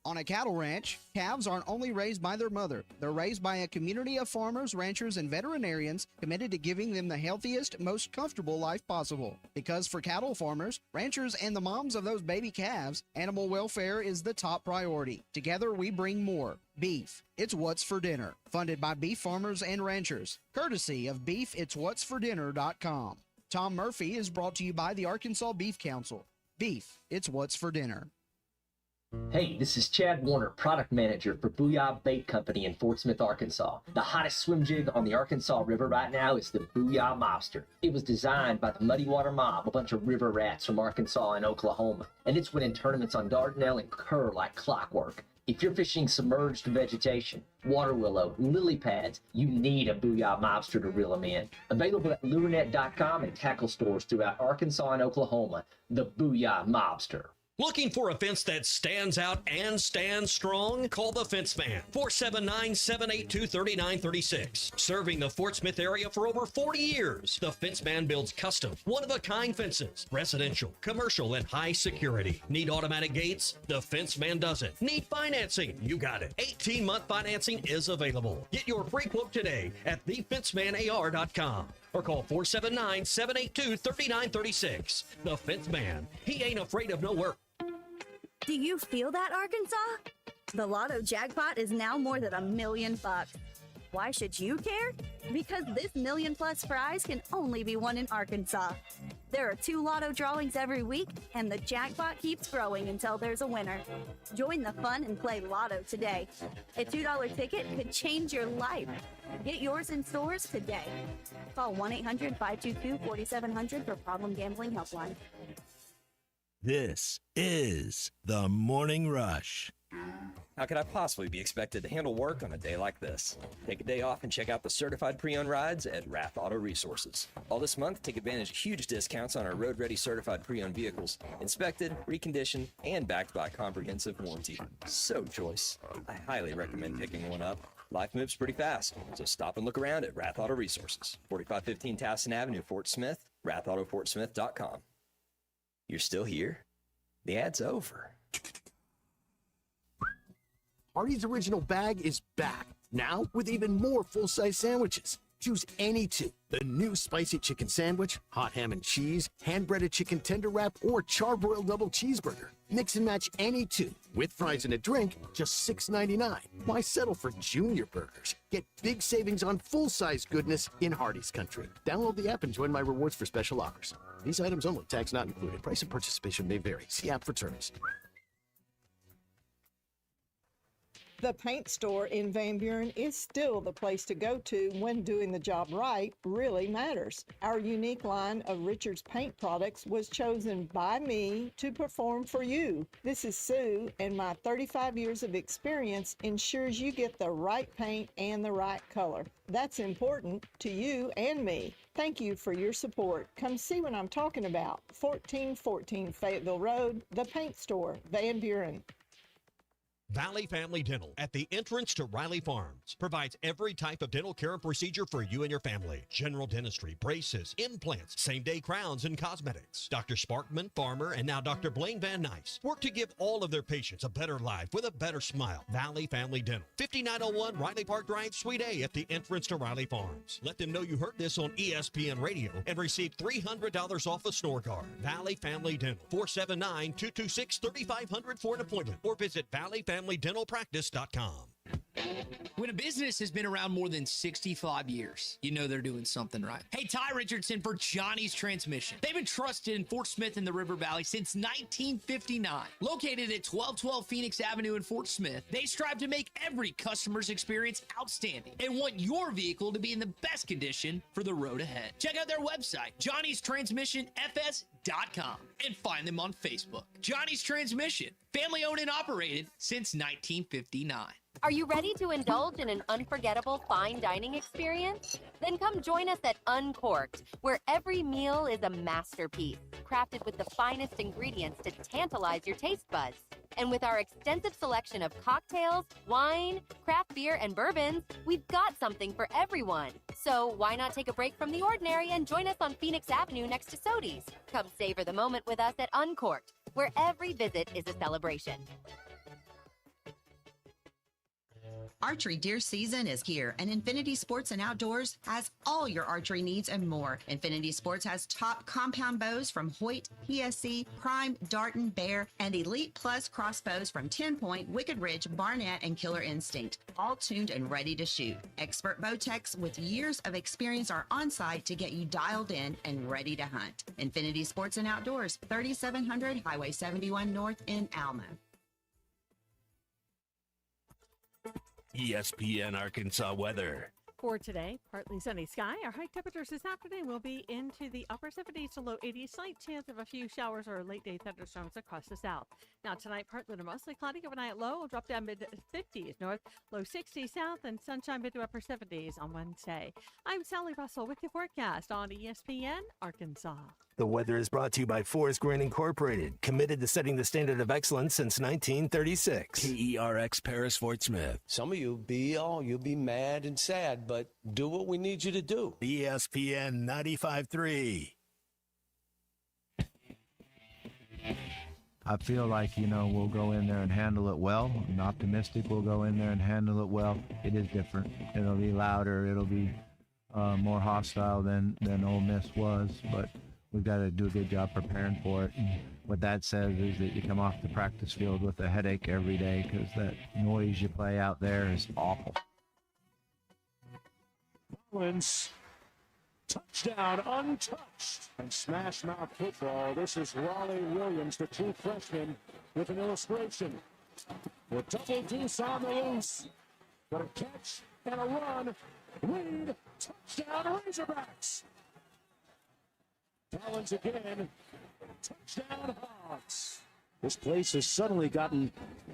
On a cattle ranch, calves aren't only raised by their mother. They're raised by a community of farmers, ranchers, and veterinarians committed to giving them the healthiest, most comfortable life possible. Because for cattle farmers, ranchers, and the moms of those baby calves, animal welfare is the top priority. Together, we bring more. Beef. It's What's for Dinner. Funded by beef farmers and ranchers. Courtesy of beefitswhatsfordinner.com. Tom Murphy is brought to you by the Arkansas Beef Council. Beef, it's what's for dinner. Hey, this is Chad Warner, product manager for Booyah Bait Company in Fort Smith, Arkansas. The hottest swim jig on the Arkansas River right now is the Booyah Mobster. It was designed by the Muddy Water Mob, a bunch of river rats from Arkansas and Oklahoma, and it's winning tournaments on Dardanelle and Kerr like clockwork. If you're fishing submerged vegetation, water willow, lily pads, you need a Booyah Mobster to reel them in. Available at lurenet.com and tackle stores throughout Arkansas and Oklahoma, the Booyah Mobster. Looking for a fence that stands out and stands strong? Call the Fence Man, 479-782-3936. Serving the Fort Smith area for over 40 years, the Fence Man builds custom, one-of-a-kind fences, residential, commercial, and high security. Need automatic gates? The Fence Man does it. Need financing? You got it. 18-month financing is available. Get your free quote today at thefencemanar.com. or call 479-782-3936. The Fence Man. He ain't afraid of no work. Do you feel that, Arkansas? The Lotto jackpot is now more than $1 million. Why should you care? Because this $1 million+ prize can only be won in Arkansas. There are 2 Lotto drawings every week, and the jackpot keeps growing until there's a winner. Join the fun and play Lotto today. A $2 ticket could change your life. Get yours in stores today. Call 1-800-522-4700 for Problem Gambling Helpline. This is the Morning Rush. How could I possibly be expected to handle work on a day like this? Take a day off and check out the certified pre-owned rides at Rath Auto Resources. All this month, take advantage of huge discounts on our road-ready certified pre-owned vehicles, inspected, reconditioned, and backed by a comprehensive warranty. So choice. I highly recommend picking one up. Life moves pretty fast, so stop and look around at Rath Auto Resources, 4515 Towson Avenue, Fort Smith, rathautofortsmith.com. You're still here? The ad's over. Hardee's Original Bag is back, now with even more full-size sandwiches. Choose any 2. The new spicy chicken sandwich, hot ham and cheese, hand-breaded chicken tender wrap, or charbroiled double cheeseburger. Mix and match any 2. With fries and a drink, just $6.99. Why settle for junior burgers? Get big savings on full-size goodness in Hardee's country. Download the app and join my rewards for special offers. These items only, tax not included. Price and participation may vary. See app for terms. The paint store in Van Buren is still the place to go to when doing the job right really matters. Our unique line of Richards paint products was chosen by me to perform for you. This is Sue, and my 35 years of experience ensures you get the right paint and the right color. That's important to you and me. Thank you for your support. Come see what I'm talking about. 1414 Fayetteville Road, the paint store, Van Buren. Valley Family Dental at the entrance to Riley Farms provides every type of dental care and procedure for you and your family. General dentistry, braces, implants, same-day crowns, and cosmetics. Dr. Sparkman, Farmer, and now Dr. Blaine Van Nice work to give all of their patients a better life with a better smile. Valley Family Dental, 5901 Riley Park Drive, Suite A at the entrance to Riley Farms. Let them know you heard this on ESPN Radio and receive $300 off a snore guard. Valley Family Dental, 479-226-3500 for an appointment or visit valleyfamilydentalpractice.com. When a business has been around more than 65 years, you know they're doing something right. Hey, Ty Richardson for Johnny's Transmission. They've been trusted in Fort Smith and the River Valley since 1959. Located at 1212 Phoenix Avenue in Fort Smith, they strive to make every customer's experience outstanding and want your vehicle to be in the best condition for the road ahead. Check out their website, johnnys-transmissionfs.com, and find them on Facebook. Johnny's Transmission, family owned and operated since 1959. Are you ready to indulge in an unforgettable fine dining experience? Then come join us at Uncorked, where every meal is a masterpiece, crafted with the finest ingredients to tantalize your taste buds. And with our extensive selection of cocktails, wine, craft beer, and bourbons, we've got something for everyone. So why not take a break from the ordinary and join us on Phoenix Avenue next to Sodi's? Come savor the moment with us at Uncorked, where every visit is a celebration. Archery deer season is here, and Infinity Sports and Outdoors has all your archery needs and more. Infinity Sports has top compound bows from Hoyt, PSC, Prime, Darton, Bear, and Elite Plus crossbows from 10 Point, Wicked Ridge, Barnett, and Killer Instinct, all tuned and ready to shoot. Expert bow techs with years of experience are on site to get you dialed in and ready to hunt. Infinity Sports and Outdoors, 3700 Highway 71 North in Alma. ESPN Arkansas weather. For today, partly sunny sky. Our high temperatures this afternoon will be into the upper 70s to low 80s. Slight chance of a few showers or late day thunderstorms across the south. Now tonight, partly to mostly cloudy. Overnight low will drop down mid 50s north, low 60s south, and sunshine mid to upper 70s on Wednesday. I'm Sally Russell with your forecast on ESPN Arkansas. The weather is brought to you by Forest Grain Incorporated, committed to setting the standard of excellence since 1936. KERX Paris Fort Smith. Some of you'll be mad and sad, but do what we need you to do. ESPN 95.3. I feel like, we'll go in there and handle it well. I'm optimistic we'll go in there and handle it well. It is different. It'll be louder. It'll be more hostile than Ole Miss was, but we've got to do a good job preparing for it. And what that says is that you come off the practice field with a headache every day because that noise you play out there is awful. Collins, touchdown, untouched. And smash mouth football. This is Raleigh Williams, the true freshman, with an illustration. With double deuce on the loose. Got a catch and a run. Reed, touchdown, Razorbacks. Collins again, touchdown Hogs. This place has suddenly gotten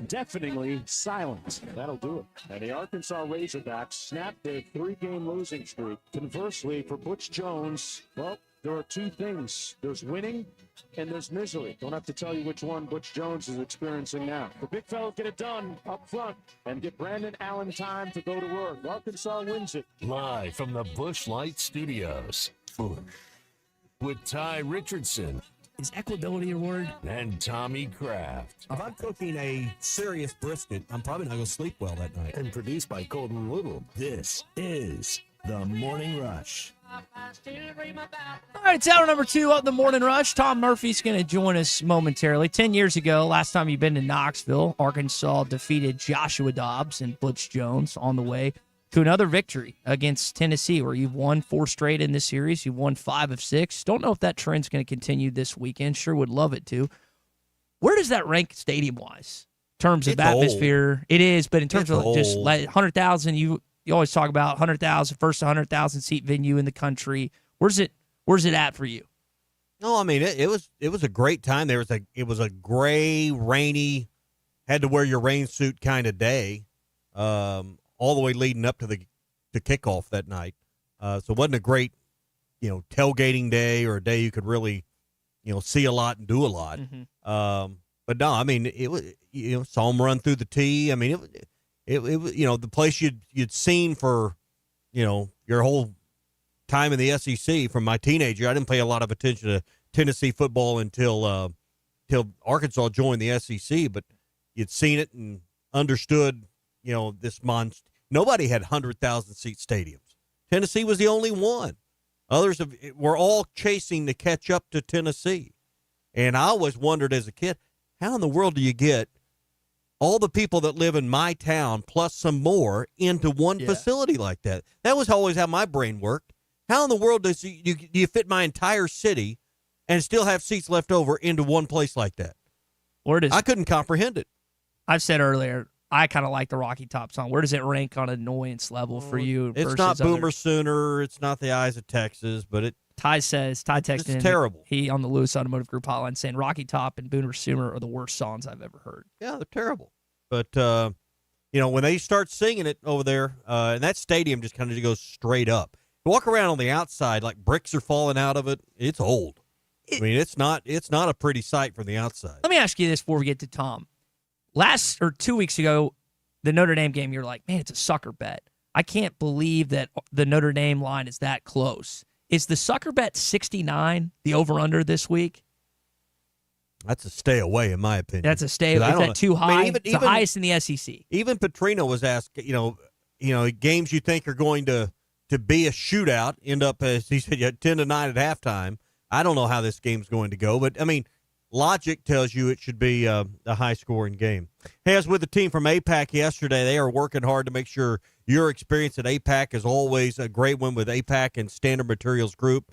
deafeningly silent. That'll do it. And the Arkansas Razorbacks snapped their 3-game losing streak. Conversely, for Butch Jones, well, there are two things. There's winning and there's misery. Don't have to tell you which one Butch Jones is experiencing now. The big fella get it done up front and get Brandon Allen time to go to work. Arkansas wins it. Live from the Busch Light Studios. With Ty Richardson. Is equability a word? And Tommy Kraft. If I'm cooking a serious brisket, I'm probably not going to sleep well that night. And produced by Colton Little. This is The Morning Rush. All right, it's hour number 2 of the Morning Rush. Tom Murphy's going to join us momentarily. 10 years ago, last time you've been to Knoxville, Arkansas defeated Joshua Dobbs and Butch Jones on the way to another victory against Tennessee, where you've won 4 straight in this series. You've won 5 of 6. Don't know if that trend's going to continue this weekend. Sure would love it to. Where does that rank stadium-wise in terms of atmosphere? Old. It is, but in terms of just like 100,000, you always talk about 100,000, first 100,000 seat venue in the country. Where's it at for you? No, I mean it was a great time. It was a gray, rainy, had to wear your rain suit kind of day. All the way leading up to the kickoff that night. So it wasn't a great, tailgating day or a day you could really, see a lot and do a lot. Mm-hmm. But no, I mean, it was, saw them run through the tee. I mean, it the place you'd seen for, your whole time in the SEC from my teenager. I didn't pay a lot of attention to Tennessee football until Arkansas joined the SEC, but you'd seen it and understood, this monster. Nobody had 100,000 seat stadiums. Tennessee was the only one. Others were all chasing to catch up to Tennessee. And I always wondered as a kid, how in the world do you get all the people that live in my town plus some more into one facility like that? That was always how my brain worked. How in the world do you fit my entire city and still have seats left over into one place like that? I couldn't comprehend it. I've said earlier, I kind of like the Rocky Top song. Where does it rank on annoyance level for you? It's not Boomer Sooner. It's not the Eyes of Texas, but Ty texted it's terrible. He on the Lewis Automotive Group hotline saying Rocky Top and Boomer Sooner are the worst songs I've ever heard. Yeah, they're terrible. But when they start singing it over there, and that stadium just kind of goes straight up. You walk around on the outside like bricks are falling out of it. It's old. I mean, it's not a pretty sight from the outside. Let me ask you this before we get to Tom. 2 weeks ago, the Notre Dame game, you're like, man, it's a sucker bet. I can't believe that the Notre Dame line is that close. Is the sucker bet 69 the over-under this week? That's a stay away, in my opinion. That's a stay. Is that too high? It's the highest in the SEC. Even Petrino was asked, games you think are going to be a shootout end up, as he said, 10-9 at halftime. I don't know how this game's going to go, but, I mean, logic tells you it should be a high-scoring game. Hey, I was with the team from APAC yesterday. They are working hard to make sure your experience at APAC is always a great one with APAC and Standard Materials Group.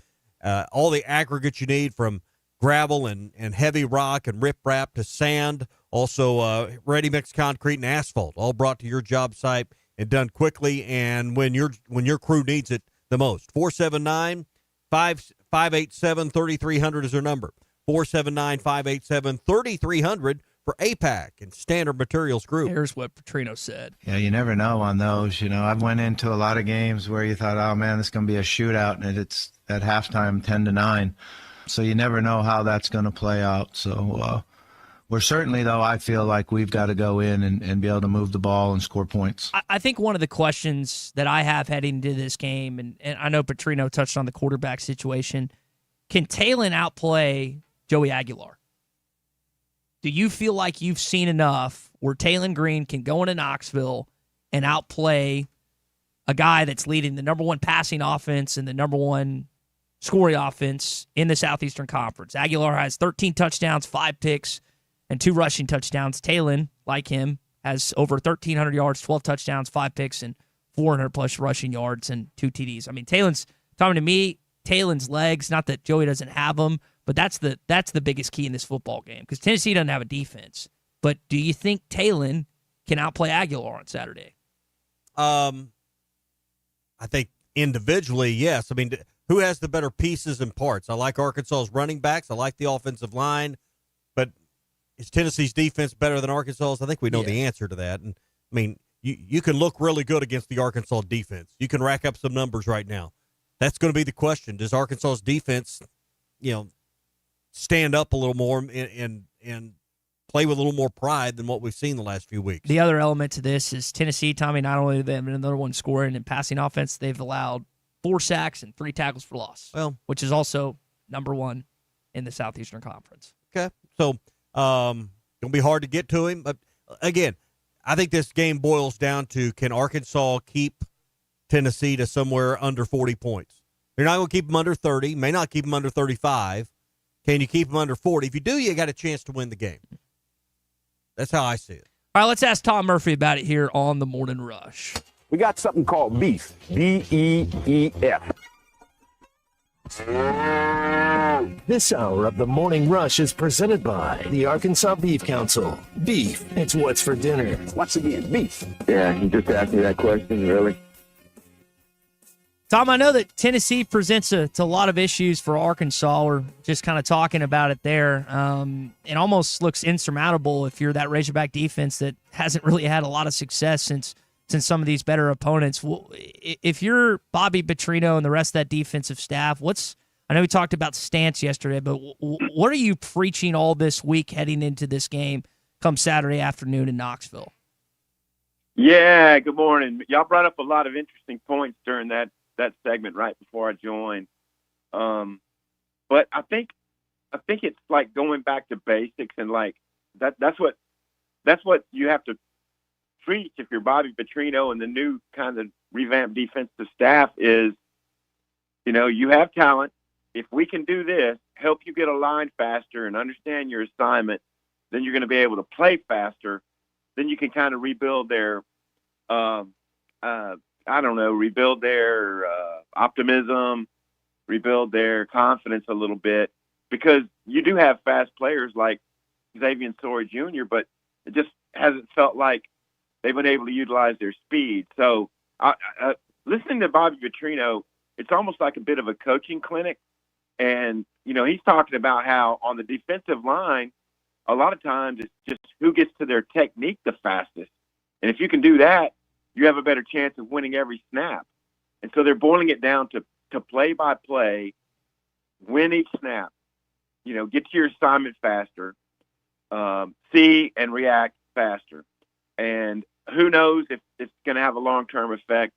All the aggregates you need from gravel and heavy rock and riprap to sand, also ready-mix concrete and asphalt, all brought to your job site and done quickly and when your crew needs it the most. 479-587-3300 is their number. 479-587-3300 for APAC and Standard Materials Group. Here's what Petrino said. Yeah, you never know on those. I've went into a lot of games where you thought, oh, man, this is going to be a shootout, and it's at halftime 10-9. So you never know how that's going to play out. So we're certainly, though, I feel like we've got to go in and be able to move the ball and score points. I think one of the questions that I have heading into this game, and I know Petrino touched on the quarterback situation, can Talon outplay Joey Aguilar? Do you feel like you've seen enough where Talon Green can go into Knoxville and outplay a guy that's leading the number one passing offense and the number one scoring offense in the Southeastern Conference? Aguilar has 13 touchdowns, 5 picks, and 2 rushing touchdowns. Talon, like him, has over 1,300 yards, 12 touchdowns, 5 picks, and 400-plus rushing yards and 2 TDs. I mean, Talon's legs, not that Joey doesn't have them, but that's the biggest key in this football game because Tennessee doesn't have a defense. But do you think Talon can outplay Aguilar on Saturday? I think individually, yes. I mean, who has the better pieces and parts? I like Arkansas's running backs. I like the offensive line. But is Tennessee's defense better than Arkansas's? I think we know the answer to that. And, I mean, you can look really good against the Arkansas defense. You can rack up some numbers right now. That's going to be the question. Does Arkansas's defense, stand up a little more and play with a little more pride than what we've seen the last few weeks? The other element to this is Tennessee, Tommy, not only do they have another one scoring and passing offense, they've allowed 4 sacks and 3 tackles for loss, which is also number 1 in the Southeastern Conference. Okay. So, going to be hard to get to him. But, again, I think this game boils down to, can Arkansas keep Tennessee to somewhere under 40 points? You're not going to keep them under 30, may not keep them under 35. Can you keep them under 40? If you do, you got a chance to win the game. That's how I see it. All right, let's ask Tom Murphy about it here on the Morning Rush. We got something called beef. B-E-E-F. This hour of the Morning Rush is presented by the Arkansas Beef Council. Beef, it's what's for dinner. Once again, beef. Yeah, you just asked me that question, really. Tom, I know that Tennessee presents a lot of issues for Arkansas. We're just kind of talking about it there. It almost looks insurmountable if you're that Razorback defense that hasn't really had a lot of success since some of these better opponents. If you're Bobby Petrino and the rest of that defensive staff, I know we talked about stance yesterday, but what are you preaching all this week heading into this game come Saturday afternoon in Knoxville? Yeah, good morning. Y'all brought up a lot of interesting points during that segment right before I joined. But I think it's like going back to basics and like that's what you have to preach if you're Bobby Petrino and the new kind of revamped defensive staff is, you have talent. If we can do this, help you get a line faster and understand your assignment, then you're going to be able to play faster. Then you can kind of rebuild their rebuild their optimism, rebuild their confidence a little bit, because you do have fast players like Xavier Sorey Jr., but it just hasn't felt like they've been able to utilize their speed. So listening to Bobby Petrino, it's almost like a bit of a coaching clinic. And, he's talking about how on the defensive line, a lot of times it's just who gets to their technique the fastest. And if you can do that, you have a better chance of winning every snap. And so they're boiling it down to play by play, win each snap, get to your assignment faster, see and react faster. And who knows if it's going to have a long-term effect.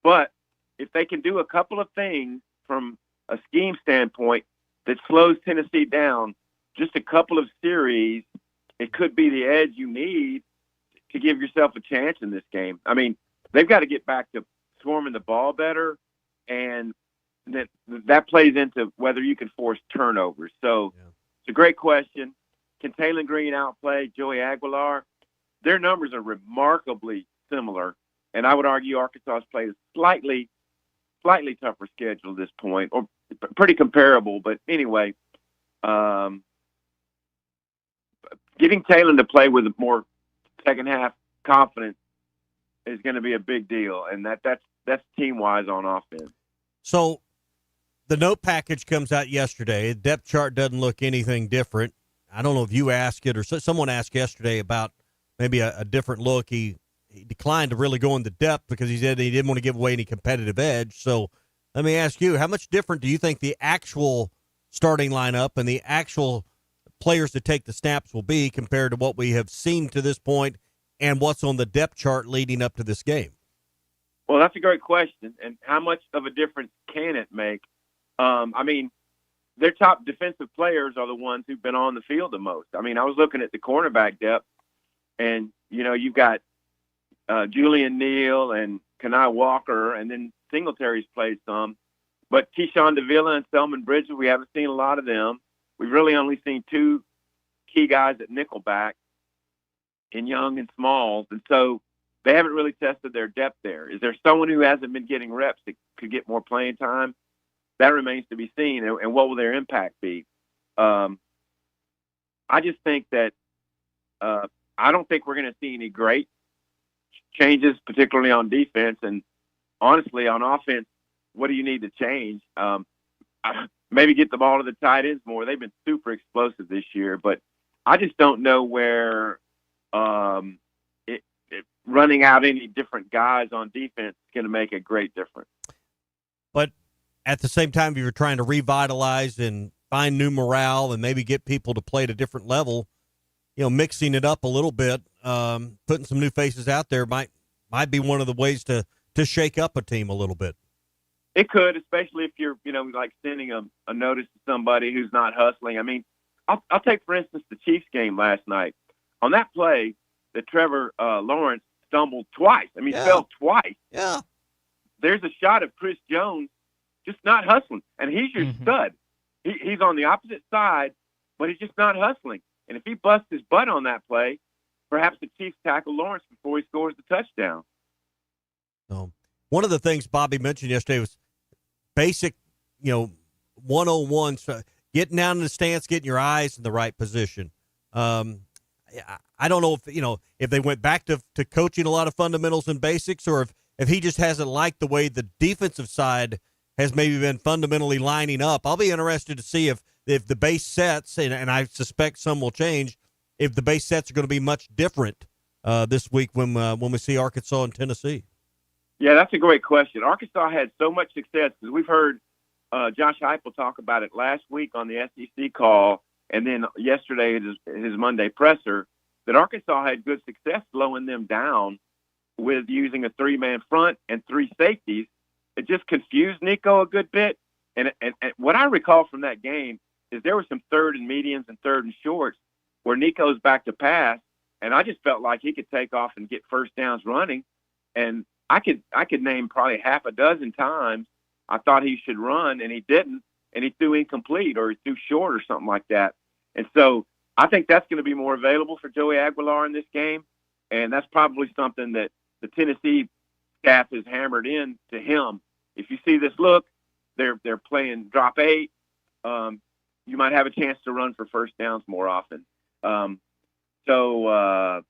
But if they can do a couple of things from a scheme standpoint that slows Tennessee down, just a couple of series, it could be the edge you need to give yourself a chance in this game. I mean, they've got to get back to swarming the ball better, and that plays into whether you can force turnovers. So it's a great question. Can Taylor Green outplay Joey Aguilar? Their numbers are remarkably similar, and I would argue Arkansas has played a slightly tougher schedule at this point, or pretty comparable. But anyway, getting Taylor to play with more second half confidence is going to be a big deal, and that's team wise on offense. So the note package comes out yesterday. The depth chart doesn't look anything different. I don't know if you asked it or someone asked yesterday about maybe a different look. He declined to really go into depth because he said he didn't want to give away any competitive edge. So let me ask you, how much different do you think the actual starting lineup and the actual players to take the snaps will be compared to what we have seen to this point and what's on the depth chart leading up to this game? Well, that's a great question. And how much of a difference can it make? I mean, their top defensive players are the ones who've been on the field the most. I mean, I was looking at the cornerback depth, and, you've got Julian Neal and Kenai Walker, and then Singletary's played some. But Keyshawn Davila and Selman Bridges, we haven't seen a lot of them. We've really only seen two key guys at nickelback in Young and Smalls, and so they haven't really tested their depth there. Is there someone who hasn't been getting reps that could get more playing time? That remains to be seen, and what will their impact be? I just think that I don't think we're going to see any great changes, particularly on defense. And honestly, on offense, what do you need to change? Maybe get the ball to the tight ends more. They've been super explosive this year, but I just don't know where running out any different guys on defense is going to make a great difference. But at the same time, if you're trying to revitalize and find new morale and maybe get people to play at a different level, mixing it up a little bit, putting some new faces out there might be one of the ways to shake up a team a little bit. It could, especially if you're, like sending a notice to somebody who's not hustling. I mean, I'll take, for instance, the Chiefs game last night. On that play, that Trevor Lawrence stumbled twice. I mean, fell twice. Yeah. There's a shot of Chris Jones just not hustling, and he's your stud. He's on the opposite side, but he's just not hustling. And if he busts his butt on that play, perhaps the Chiefs tackle Lawrence before he scores the touchdown. So, one of the things Bobby mentioned yesterday was basic, 101, getting down in the stance, getting your eyes in the right position. I don't know if they went back to coaching a lot of fundamentals and basics, or if he just hasn't liked the way the defensive side has maybe been fundamentally lining up. I'll be interested to see if the base sets, and I suspect some will change, if the base sets are going to be much different this week when we see Arkansas and Tennessee. Yeah, that's a great question. Arkansas had so much success because we've heard Josh Heupel talk about it last week on the SEC call, and then yesterday at his Monday presser, that Arkansas had good success slowing them down with using a three-man front and three safeties. It just confused Nico a good bit. And what I recall from that game is there were some third and mediums and third and shorts where Nico's back to pass, and I just felt like he could take off and get first downs running. And I could name probably half a dozen times I thought he should run, and he didn't, and he threw incomplete or he threw short or something like that. And so I think that's going to be more available for Joey Aguilar in this game, and that's probably something that the Tennessee staff has hammered in to him. If you see this look, they're playing drop 8. You might have a chance to run for first downs more often. Yeah,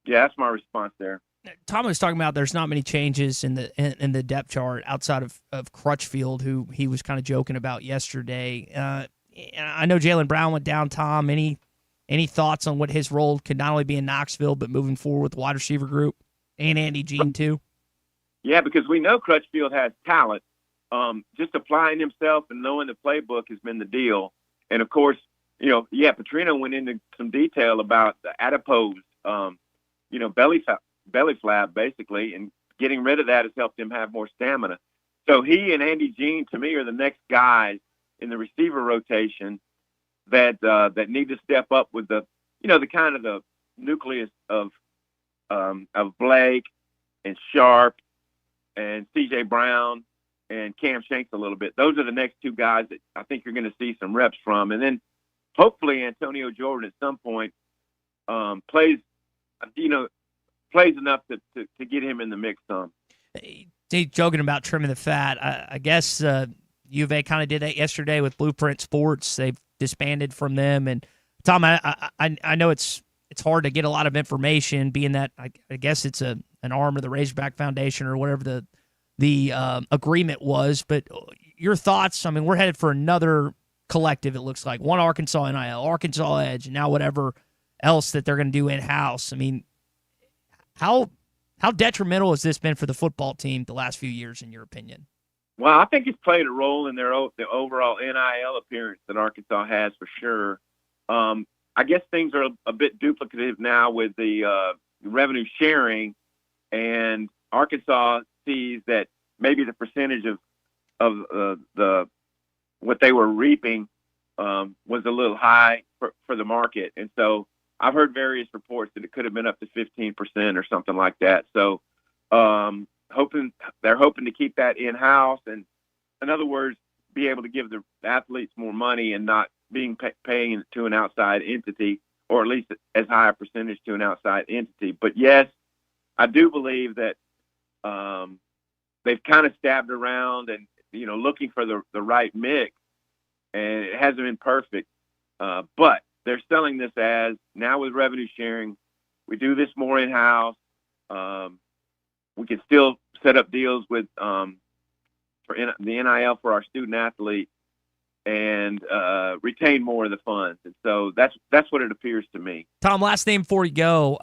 that's my response there. Tom was talking about there's not many changes in the depth chart outside of Crutchfield, who he was kind of joking about yesterday. I know Jaylen Brown went down. Tom, any thoughts on what his role could not only be in Knoxville but moving forward with the wide receiver group and Andy Jean too? Yeah, because we know Crutchfield has talent. Just applying himself and knowing the playbook has been the deal. And of course, Petrino went into some detail about the adipose, belly flap basically, and getting rid of that has helped him have more stamina. So he and Andy Jean, to me, are the next guys in the receiver rotation that need to step up with the kind of the nucleus of Blake and Sharp and C.J. Brown and Cam Shanks a little bit. Those are the next two guys that I think you're going to see some reps from. And then hopefully Antonio Jordan at some point plays enough to get him in the mix some. Hey, joking about trimming the fat, I guess U of A kind of did that yesterday with Blueprint Sports. They've disbanded from them. And Tom, I know it's hard to get a lot of information, being that I guess it's an arm of the Razorback Foundation or whatever the agreement was. But your thoughts? I mean, we're headed for another collective. It looks like one Arkansas NIL, Arkansas Edge, and now whatever else that they're going to do in house. I mean, how detrimental has this been for the football team the last few years, in your opinion? Well, I think it's played a role in the overall NIL appearance that Arkansas has for sure. I guess things are a bit duplicative now with the revenue sharing, and Arkansas sees that maybe the percentage of the what they were reaping was a little high for the market, and so I've heard various reports that it could have been up to 15% or something like that. So they're hoping to keep that in house, and in other words, be able to give the athletes more money and not being paying to an outside entity, or at least as high a percentage to an outside entity. But yes, I do believe that they've kind of stabbed around and looking for the right mix, and it hasn't been perfect. But they're selling this as, now with revenue sharing, we do this more in house. We can still set up deals with for the NIL for our student athletes and retain more of the funds. And so that's what it appears to me. Tom, last name before you go.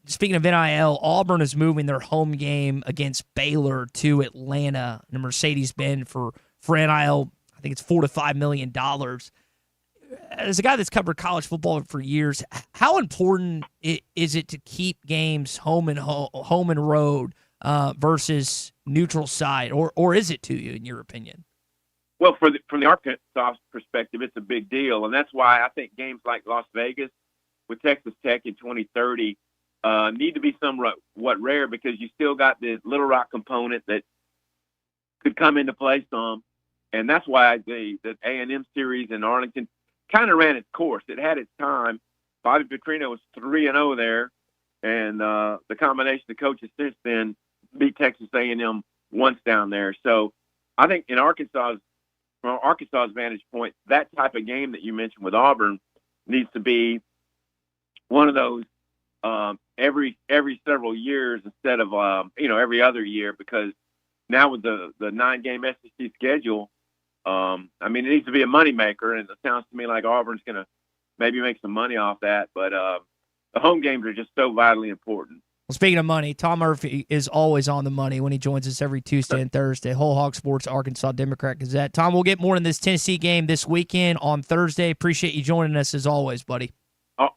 Speaking of NIL, Auburn is moving their home game against Baylor to Atlanta, the Mercedes-Benz for NIL. I think it's $4 to $5 million. As a guy that's covered college football for years, how important is it to keep games home and road versus neutral site, or is it to you, in your opinion? Well, from the Arkansas perspective, it's a big deal, and that's why I think games like Las Vegas with Texas Tech in 2030 need to be somewhat rare, because you still got the Little Rock component that could come into play some, and that's why the A&M series in Arlington kind of ran its course. It had its time. Bobby Petrino was 3-0 there, and the combination of coaches since then beat Texas A&M once down there. So I think from Arkansas's vantage point, that type of game that you mentioned with Auburn needs to be one of those every several years instead of every other year, because now with the 9-game SEC schedule, it needs to be a moneymaker, and it sounds to me like Auburn's going to maybe make some money off that. But the home games are just so vitally important. Well, speaking of money, Tom Murphy is always on the money when he joins us every Tuesday and Thursday. Whole Hog Sports, Arkansas Democrat Gazette. Tom, we'll get more in this Tennessee game this weekend on Thursday. Appreciate you joining us as always, buddy.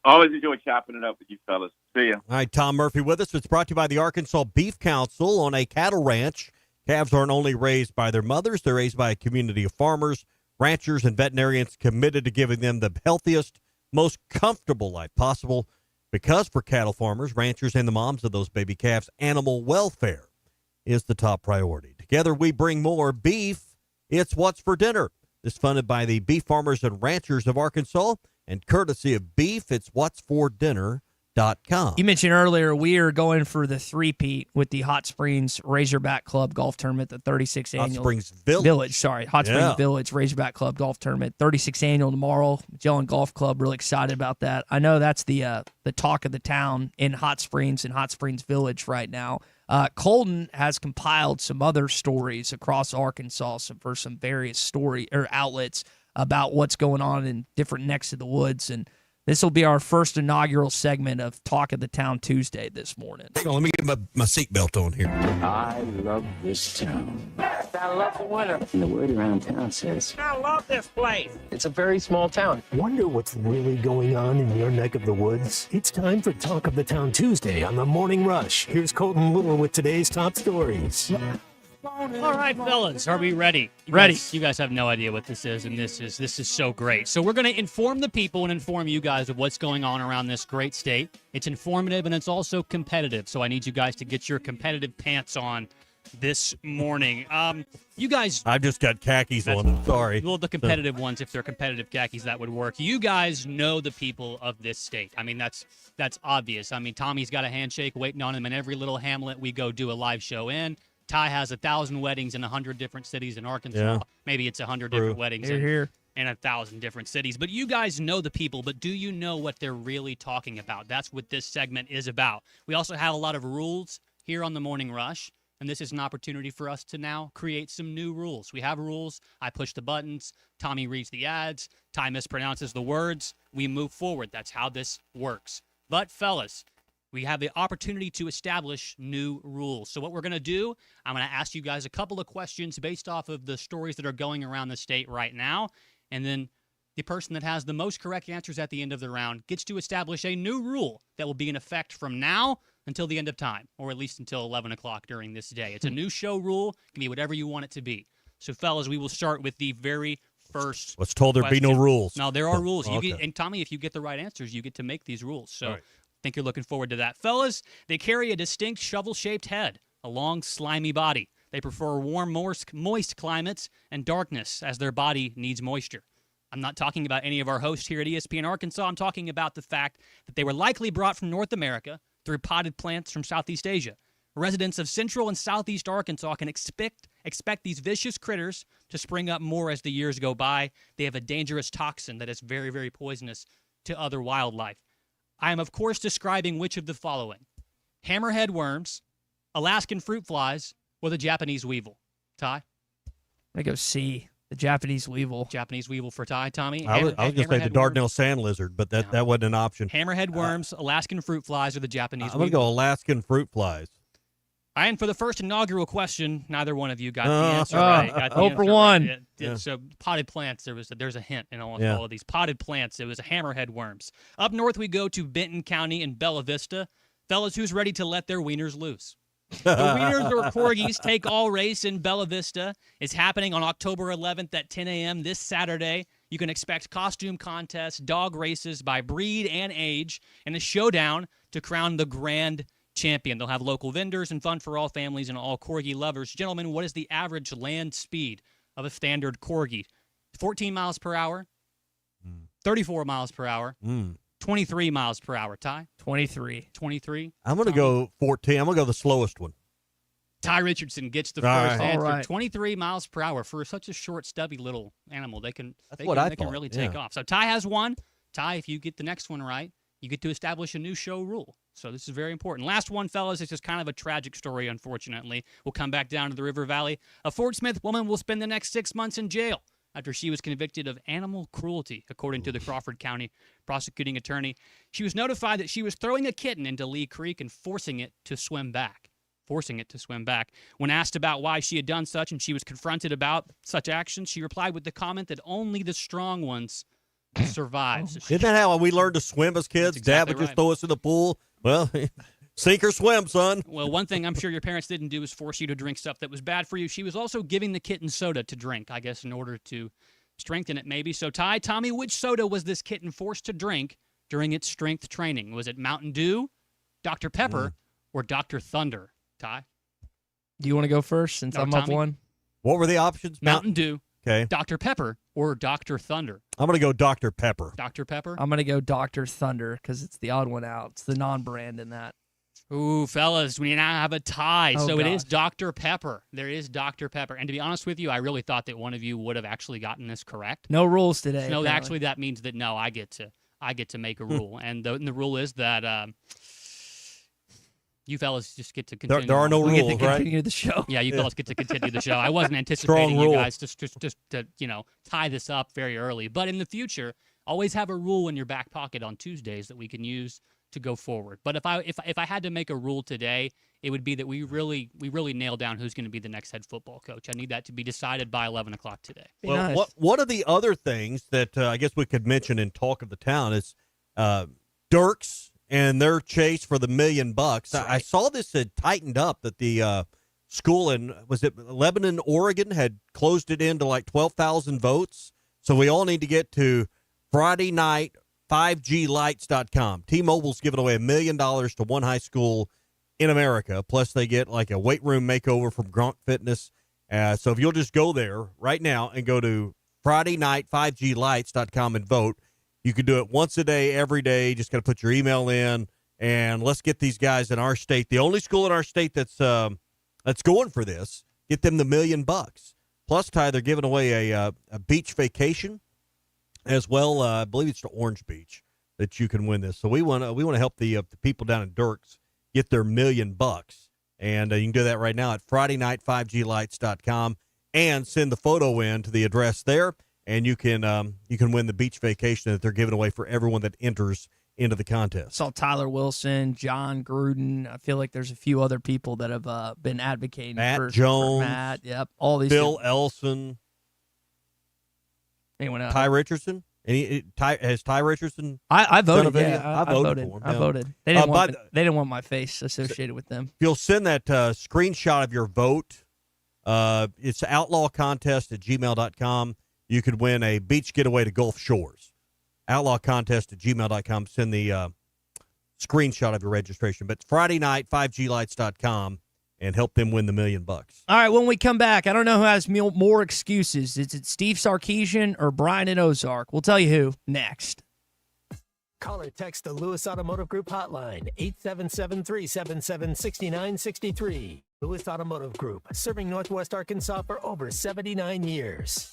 Always enjoy chopping it up with you fellas. See ya. All right, Tom Murphy with us. It's brought to you by the Arkansas Beef Council. On a cattle ranch, calves aren't only raised by their mothers, they're raised by a community of farmers, ranchers, and veterinarians committed to giving them the healthiest, most comfortable life possible. Because for cattle farmers, ranchers, and the moms of those baby calves, animal welfare is the top priority. Together we bring more beef. It's What's for Dinner. This is funded by the Beef Farmers and Ranchers of Arkansas, and courtesy of Beef, it's whatsfordinner.com. You mentioned earlier we are going for the three-peat with the Hot Springs Razorback Club Golf Tournament, the 36th annual. Hot Springs Village. Hot Springs Village Razorback Club Golf Tournament, 36th annual tomorrow. Magellan Golf Club, really excited about that. I know that's the talk of the town in Hot Springs and Hot Springs Village right now. Colton has compiled some other stories across Arkansas for some various outlets about what's going on in different necks of the woods, and this will be our first inaugural segment of Talk of the Town Tuesday this morning. Hang on, let me get my seatbelt on here. I love this town. I love the winter. And the word around town says, I love this place. It's a very small town. Wonder what's really going on in your neck of the woods? It's time for Talk of the Town Tuesday on the Morning Rush. Here's Colton Little with today's top stories. All right, fellas, are we ready? Ready. You guys have no idea what this is, and this is so great. So we're going to inform the people and inform you guys of what's going on around this great state. It's informative, and it's also competitive, so I need you guys to get your competitive pants on this morning. You guys... I've just got khakis on. Sorry. Well, the competitive ones, if they're competitive khakis, that would work. You guys know the people of this state. I mean, that's obvious. I mean, Tommy's got a handshake waiting on him in every little hamlet we go do a live show in. Ty has 1,000 weddings in 100 different cities in Arkansas. Yeah. Maybe it's 100 different weddings Here. in 1,000 different cities. But you guys know the people, but do you know what they're really talking about? That's what this segment is about. We also have a lot of rules here on the Morning Rush, and this is an opportunity for us to now create some new rules. We have rules. I push the buttons. Tommy reads the ads. Ty mispronounces the words. We move forward. That's how this works. But, fellas, we have the opportunity to establish new rules. So what we're going to do, I'm going to ask you guys a couple of questions based off of the stories that are going around the state right now. And then the person that has the most correct answers at the end of the round gets to establish a new rule that will be in effect from now until the end of time, or at least until 11 o'clock during this day. It's a new show rule. It can be whatever you want it to be. So, fellas, we will start with the very first Was told there'd be no rules. No, there are rules. Okay. And, Tommy, if you get the right answers, you get to make these rules. So. All right. I think you're looking forward to that. Fellas, they carry a distinct shovel-shaped head, a long, slimy body. They prefer warm, moist climates and darkness as their body needs moisture. I'm not talking about any of our hosts here at ESPN Arkansas. I'm talking about the fact that they were likely brought from North America through potted plants from Southeast Asia. Residents of Central and Southeast Arkansas can expect these vicious critters to spring up more as the years go by. They have a dangerous toxin that is very, very poisonous to other wildlife. I am, of course, describing which of the following: hammerhead worms, Alaskan fruit flies, or the Japanese weevil. Ty? I go C, the Japanese weevil. Japanese weevil for Ty. Tommy? I was going to say the Dardanelle sand lizard, but that wasn't an option. Hammerhead worms, Alaskan fruit flies, or the Japanese I'm weevil. going to go Alaskan fruit flies. And for the first inaugural question, neither one of you got the answer right. Got the 0 answer for 1. Right. Yeah. So potted plants, there's a hint in almost Yeah. all of these. Potted plants, it was hammerhead worms. Up north we go to Benton County and Bella Vista. Fellas, who's ready to let their wieners loose? The Wieners or Corgis Take All race in Bella Vista is happening on October 11th at 10 a.m. this Saturday. You can expect costume contests, dog races by breed and age, and a showdown to crown the grand champion. They'll have local vendors and fun for all families and all Corgi lovers. Gentlemen, what is the average land speed of a standard Corgi? 14 miles per hour, 34 miles per hour, 23 miles per hour. Ty? 23. 23. I'm going to go 14. I'm going to go the slowest one. Ty Richardson gets the All first right. answer. All right. 23 miles per hour for such a short, stubby little animal. They can what I they can thought, really take yeah. off. So Ty has one. Ty, if you get the next one right, you get to establish a new show rule. So this is very important. Last one, fellas, is just kind of a tragic story, unfortunately. We'll come back down to the River Valley. A Fort Smith woman will spend the next 6 months in jail after she was convicted of animal cruelty, according to the Crawford County prosecuting attorney. She was notified that she was throwing a kitten into Lee Creek and forcing it to swim back. When asked about why she had done such and she was confronted about such actions, she replied with the comment that only the strong ones survive. So Isn't that how we learned to swim as kids? That's Dad exactly would just right. throw us in the pool. Well, sink or swim, son. Well, one thing I'm sure your parents didn't do is force you to drink stuff that was bad for you. She was also giving the kitten soda to drink, I guess, in order to strengthen it maybe. So, Tommy, which soda was this kitten forced to drink during its strength training? Was it Mountain Dew, Dr. Pepper, or Dr. Thunder? Ty? Do you want to go first since I'm up Tommy? one? What were the options? Mountain Dew, Okay. Dr. Pepper, or Dr. Thunder? I'm going to go Dr. Pepper. Dr. Pepper? I'm going to go Dr. Thunder because it's the odd one out. It's the non-brand in that. Ooh, fellas, we now have a tie. Oh, So it is gosh. Dr. Pepper. There is Dr. Pepper. And to be honest with you, I really thought that one of you would have actually gotten this correct. No rules today. No, apparently. actually, that means that no, I get to make a rule, and the rule is that you fellas just get to continue. There are no We get to rules, right? continue the show. Yeah, you fellas get to continue the show. I wasn't anticipating rule. you guys just to tie this up very early, but in the future, always have a rule in your back pocket on Tuesdays that we can use to go forward. But if I had to make a rule today, it would be that we really nail down who's going to be the next head football coach. I need that to be decided by 11 o'clock today. Well, nice. one of the other things that I guess we could mention in Talk of the Town is Dirks and their chase for the $1 million. I saw this had tightened up, that the school in, was it Lebanon, Oregon, had closed it into like 12,000 votes. So we all need to get to Friday night 5GLights.com. T-Mobile's giving away $1 million to one high school in America. Plus they get like a weight room makeover from Gronk Fitness. So if you'll just go there right now and go to Friday night 5GLights.com and vote. You can do it once a day, every day. Just got to put your email in, and let's get these guys in our state. The only school in our state that's going for this, get them the $1 million. Plus, Ty, they're giving away a beach vacation as well. I believe it's to Orange Beach that you can win this. So we want to help the people down in Dirks get their $1 million, and you can do that right now at FridayNight5GLights.com and send the photo in to the address there. And you can win the beach vacation that they're giving away for everyone that enters into the contest. Saw Tyler Wilson, John Gruden. I feel like there's a few other people that have been advocating Matt Jones, Matt. Yep, all these. Bill Elson. Anyone else? Ty Richardson. Has Ty Richardson? I voted. Yeah, I voted for him. I voted. They didn't want my face associated with them. If you'll send that screenshot of your vote, it's outlawcontest@gmail.com. You could win a beach getaway to Gulf Shores. Outlawcontest@gmail.com. Send the screenshot of your registration. But Friday night, 5GLights.com, and help them win the $1 million. All right, when we come back, I don't know who has more excuses. Is it Steve Sarkisian or Brian in Ozark? We'll tell you who next. Call or text the Lewis Automotive Group hotline, 877-377-6963. Lewis Automotive Group, serving Northwest Arkansas for over 79 years.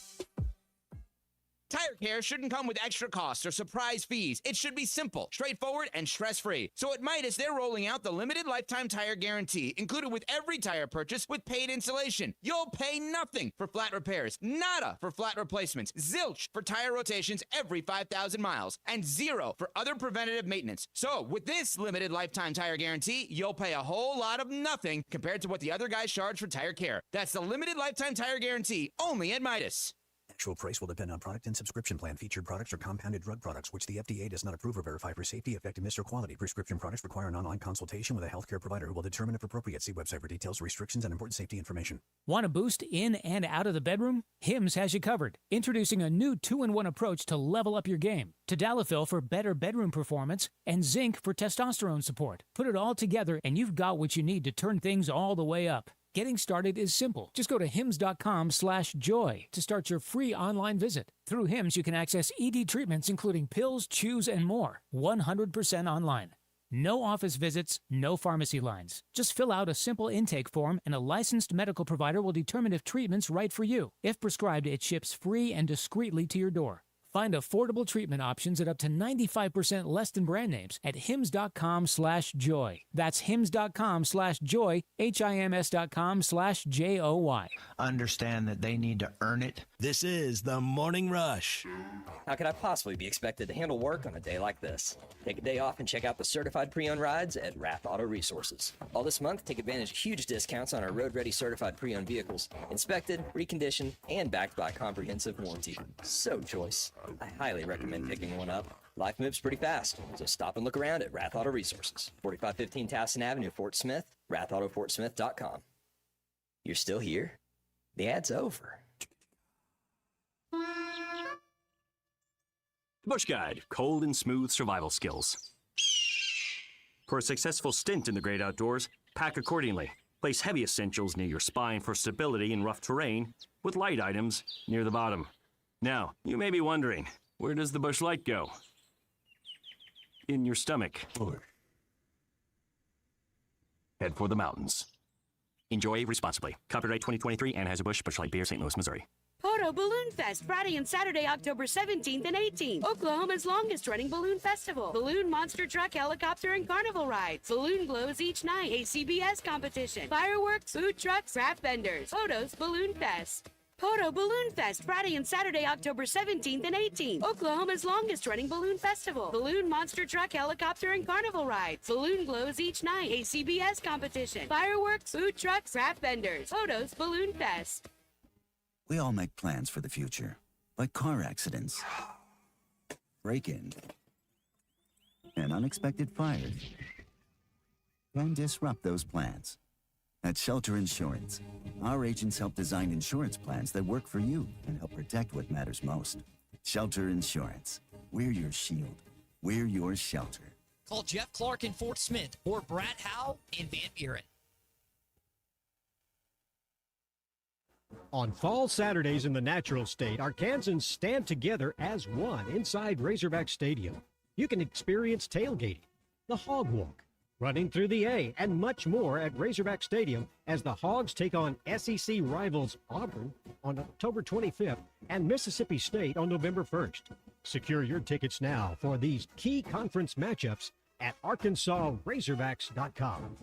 Tire care shouldn't come with extra costs or surprise fees. It should be simple, straightforward, and stress-free. So at Midas, they're rolling out the limited lifetime tire guarantee, included with every tire purchase with paid installation. You'll pay nothing for flat repairs, nada for flat replacements, zilch for tire rotations every 5,000 miles, and zero for other preventative maintenance. So with this limited lifetime tire guarantee, you'll pay a whole lot of nothing compared to what the other guys charge for tire care. That's the limited lifetime tire guarantee, only at Midas. Actual price will depend on product and subscription plan. Featured products are compounded drug products, which the FDA does not approve or verify for safety, effectiveness, or quality. Prescription products require an online consultation with a healthcare provider who will determine if appropriate. See website for details, restrictions, and important safety information. Want a boost in and out of the bedroom? Hims has you covered. Introducing a new 2-in-1 approach to level up your game. Tadalafil for better bedroom performance and zinc for testosterone support. Put it all together and you've got what you need to turn things all the way up. Getting started is simple. Just go to hims.com/joy to start your free online visit. Through Hims, you can access ED treatments including pills, chews, and more. 100% online. No office visits, no pharmacy lines. Just fill out a simple intake form and a licensed medical provider will determine if treatment's right for you. If prescribed, it ships free and discreetly to your door. Find affordable treatment options at up to 95% less than brand names at hims.com/joy. That's hims.com/joy, hims.com/joy. Understand that they need to earn it. This is the Morning Rush. How could I possibly be expected to handle work on a day like this? Take a day off and check out the certified pre-owned rides at Rath Auto Resources. All this month, take advantage of huge discounts on our road-ready certified pre-owned vehicles, inspected, reconditioned, and backed by a comprehensive warranty. So choice. I highly recommend picking one up. Life moves pretty fast, so stop and look around at Rath Auto Resources, 4515 Towson Avenue, Fort Smith, rathautofortsmith.com. You're still here? The ad's over. Bush Guide, cold and smooth survival skills. For a successful stint in the great outdoors, pack accordingly. Place heavy essentials near your spine for stability in rough terrain, with light items near the bottom. Now, you may be wondering, where does the Bush Light go? In your stomach. Head for the mountains. Enjoy responsibly. Copyright 2023, Anheuser-Busch, Busch Light Beer, St. Louis, Missouri. Poto Balloon Fest, Friday and Saturday, October 17th and 18th. Oklahoma's longest running balloon festival. Balloon, monster truck, helicopter, and carnival rides. Balloon glows each night. ACBS competition. Fireworks, food trucks, craft vendors. Poto's Balloon Fest. Poto Balloon Fest, Friday and Saturday, October 17th and 18th. Oklahoma's longest running balloon festival. Balloon, monster truck, helicopter, and carnival rides. Balloon glows each night. ACBS competition. Fireworks, food trucks, craft vendors. Poto's Balloon Fest. We all make plans for the future, like car accidents, break-ins, and unexpected fires can disrupt those plans. At Shelter Insurance, our agents help design insurance plans that work for you and help protect what matters most. Shelter Insurance. We're your shield. We're your shelter. Call Jeff Clark in Fort Smith or Brad Howe in Van Buren. On fall Saturdays in the natural state, Arkansans stand together as one inside Razorback Stadium. You can experience tailgating, the hog walk, running through the A, and much more at Razorback Stadium as the Hogs take on SEC rivals Auburn on October 25th and Mississippi State on November 1st. Secure your tickets now for these key conference matchups at ArkansasRazorbacks.com.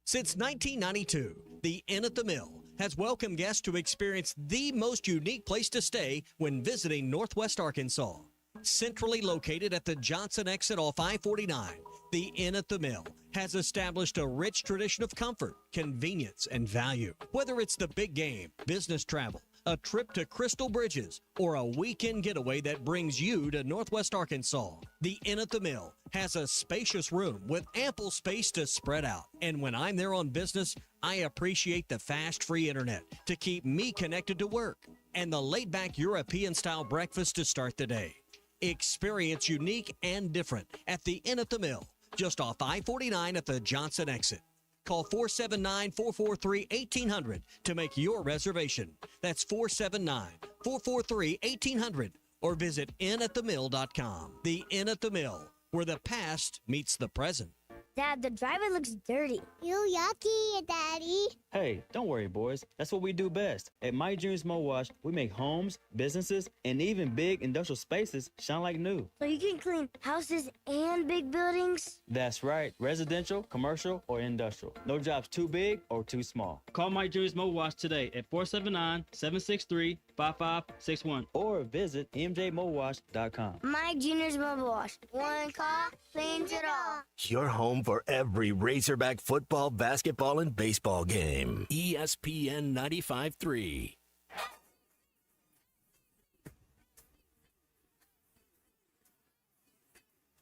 Since 1992, the Inn at the Mill has welcomed guests to experience the most unique place to stay when visiting Northwest Arkansas. Centrally located at the Johnson exit off I-49, the Inn at the Mill has established a rich tradition of comfort, convenience, and value. Whether it's the big game, business travel, a trip to Crystal Bridges, or a weekend getaway that brings you to Northwest Arkansas, the Inn at the Mill has a spacious room with ample space to spread out. And when I'm there on business, I appreciate the fast, free internet to keep me connected to work and the laid-back European-style breakfast to start the day. Experience unique and different at the Inn at the Mill, just off I-49 at the Johnson exit. Call 479-443-1800 to make your reservation. That's 479-443-1800 or visit innatthemill.com. The Inn at the Mill, where the past meets the present. Dad, the driver looks dirty. You yucky, Daddy. Hey, don't worry, boys. That's what we do best. At My Dreams Mo Wash, we make homes, businesses, and even big industrial spaces shine like new. So you can clean houses and big buildings? That's right. Residential, commercial, or industrial. No job's too big or too small. Call My Dreams Mo Wash today at 479-763-5561 or visit mjmowash.com. My Junior's Mobile Wash. One call cleans it all. Your home for every Razorback football, basketball, and baseball game. ESPN 95.3.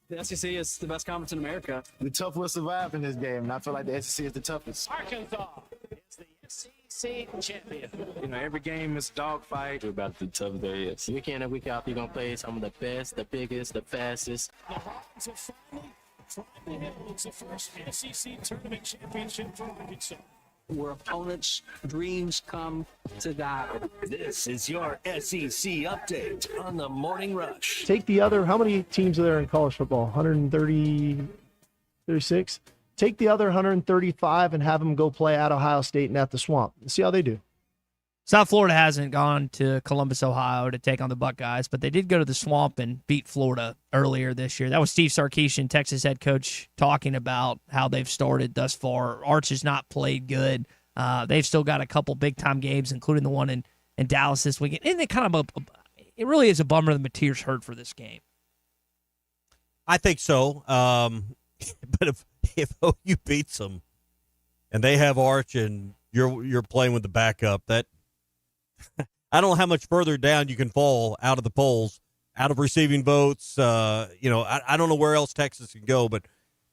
The SEC is the best conference in America. The tough will survive in this game, and I feel like the SEC is the toughest. Arkansas is the SEC champion. You know, every game is a dogfight. We're about the tough there is. Week in and week out, you're going to play some of the best, the biggest, the fastest. The Hogs have finally climbed the hill. It's the first SEC tournament championship for Arkansas. Where opponents' dreams come to die. This is your SEC update on the Morning Rush. Take the other, how many teams are there in college football? 130, 36? Take the other 135 and have them go play at Ohio State and at the Swamp. See how they do. South Florida hasn't gone to Columbus, Ohio to take on the Buckeyes, but they did go to the Swamp and beat Florida earlier this year. That was Steve Sarkisian, Texas head coach, talking about how they've started thus far. Arch has not played good. They've still got a couple big-time games, including the one in Dallas this weekend. And it it really is a bummer the Mateers hurt for this game. I think so. But if OU beats them and they have Arch and you're playing with the backup, that I don't know how much further down you can fall out of the polls, out of receiving votes. I don't know where else Texas can go, but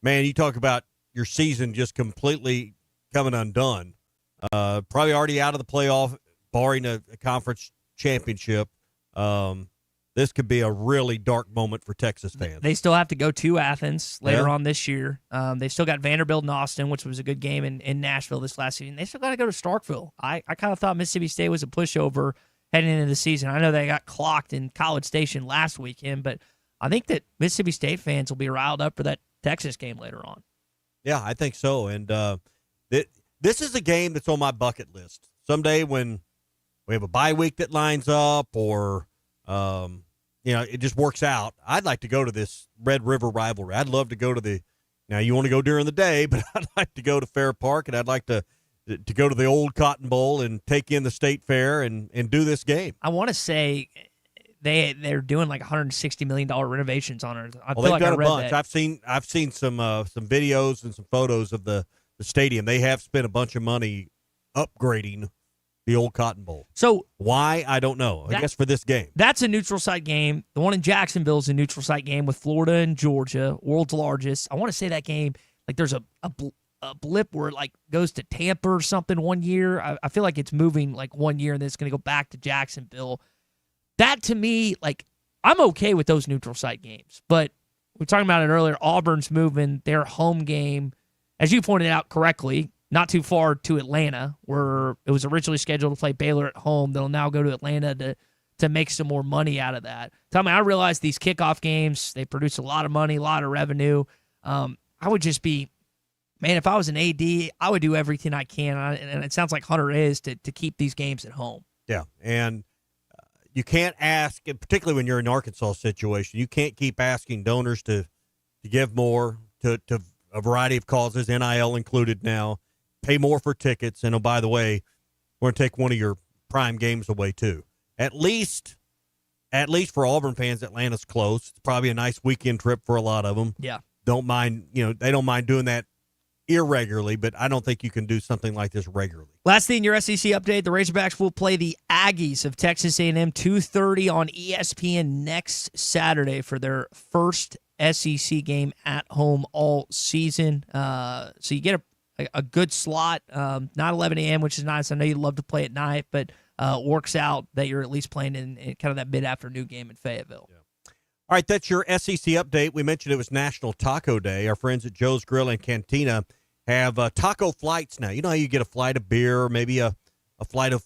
man, you talk about your season just completely coming undone. Probably already out of the playoff, barring a conference championship. This could be a really dark moment for Texas fans. They still have to go to Athens later on this year. They've still got Vanderbilt and Austin, which was a good game in Nashville this last season. They still got to go to Starkville. I kind of thought Mississippi State was a pushover heading into the season. I know they got clocked in College Station last weekend, but I think that Mississippi State fans will be riled up for that Texas game later on. Yeah, I think so. And this is a game that's on my bucket list. Someday when we have a bye week that lines up or it just works out, I'd like to go to this Red River rivalry. I'd love to go to now you want to go during the day, but I'd like to go to Fair Park, and I'd like to go to the old Cotton Bowl and take in the State Fair and do this game. I want to say they're doing like $160 million renovations on it. They've done a bunch. I've seen some videos and some photos of the stadium. They have spent a bunch of money upgrading the old Cotton Bowl. So why, I don't know. I guess for this game. That's a neutral site game. The one in Jacksonville is a neutral site game with Florida and Georgia, world's largest. I want to say that game like there's a blip where it like goes to Tampa or something one year. I feel like it's moving like one year and then it's going to go back to Jacksonville. That to me, like I'm okay with those neutral site games, but we were talking about it earlier. Auburn's moving their home game, as you pointed out correctly, not too far to Atlanta, where it was originally scheduled to play Baylor at home. They'll now go to Atlanta to make some more money out of that. Tommy, I realize these kickoff games, they produce a lot of money, a lot of revenue. I would just be, man, if I was an AD, I would do everything I can, and it sounds like Hunter is, to keep these games at home. Yeah, and you can't ask, particularly when you're in an Arkansas situation, you can't keep asking donors to give more to a variety of causes, NIL included now, pay more for tickets, and oh, by the way, we're going to take one of your prime games away too. At least for Auburn fans, Atlanta's close. It's probably a nice weekend trip for a lot of them. Yeah. They don't mind doing that irregularly, but I don't think you can do something like this regularly. Last thing, your SEC update, the Razorbacks will play the Aggies of Texas A&M 2:30 on ESPN next Saturday for their first SEC game at home all season. So you get a good slot, not 11 a.m., which is nice. I know you love to play at night, but works out that you're at least playing in kind of that mid-afternoon game in Fayetteville. Yeah. All right, that's your SEC update. We mentioned it was National Taco Day. Our friends at Joe's Grill and Cantina have taco flights now. You know how you get a flight of beer, or maybe a flight of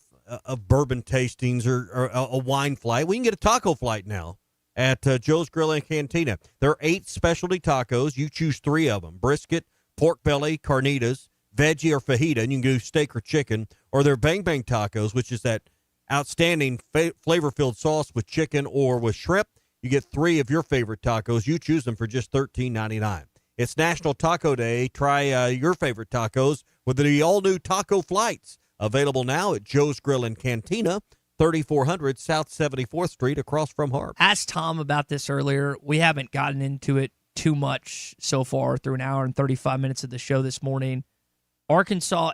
bourbon tastings, or a wine flight? We can get a taco flight now at Joe's Grill and Cantina. There are 8 specialty tacos. You choose 3 of them: brisket, pork belly, carnitas, veggie, or fajita, and you can do steak or chicken. Or their Bang Bang tacos, which is that outstanding flavor-filled sauce with chicken or with shrimp. You get 3 of your favorite tacos. You choose them for just $13.99. It's National Taco Day. Try your favorite tacos with the all-new taco flights. Available now at Joe's Grill and Cantina, 3400 South 74th Street, across from Harp. Asked Tom about this earlier. We haven't gotten into it too much so far through an hour and 35 minutes of the show this morning. Arkansas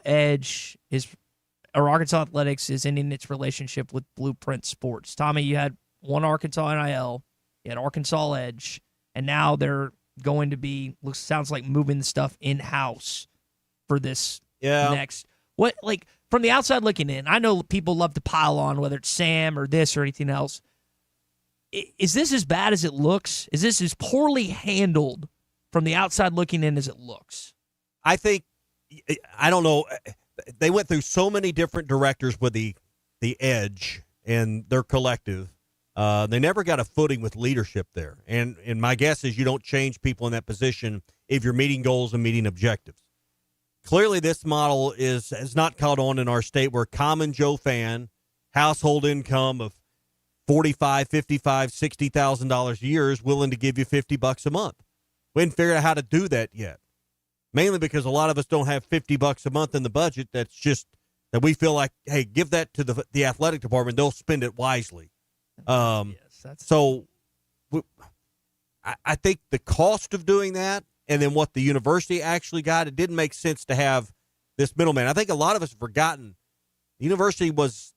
Arkansas Athletics is ending its relationship with Blueprint Sports. Tommy, you had one Arkansas NIL, you had Arkansas Edge, and now they're going to be, sounds like, moving the stuff in-house for this next. What, like, from the outside looking in, I know people love to pile on, whether it's Sam or this or anything else. Is this as bad as it looks? Is this as poorly handled from the outside looking in as it looks? I think, I don't know. They went through so many different directors with the Edge and their collective. They never got a footing with leadership there. And my guess is you don't change people in that position if you're meeting goals and meeting objectives. Clearly, this model has not caught on in our state, where common Joe fan, household income of $45,000, $55,000, $60,000 a year is willing to give you $50 a month. We haven't figured out how to do that yet. Mainly because a lot of us don't have $50 a month in the budget. That's just that we feel like, hey, give that to the athletic department. They'll spend it wisely. So I think the cost of doing that, and then what the university actually got, it didn't make sense to have this middleman. I think a lot of us have forgotten the university was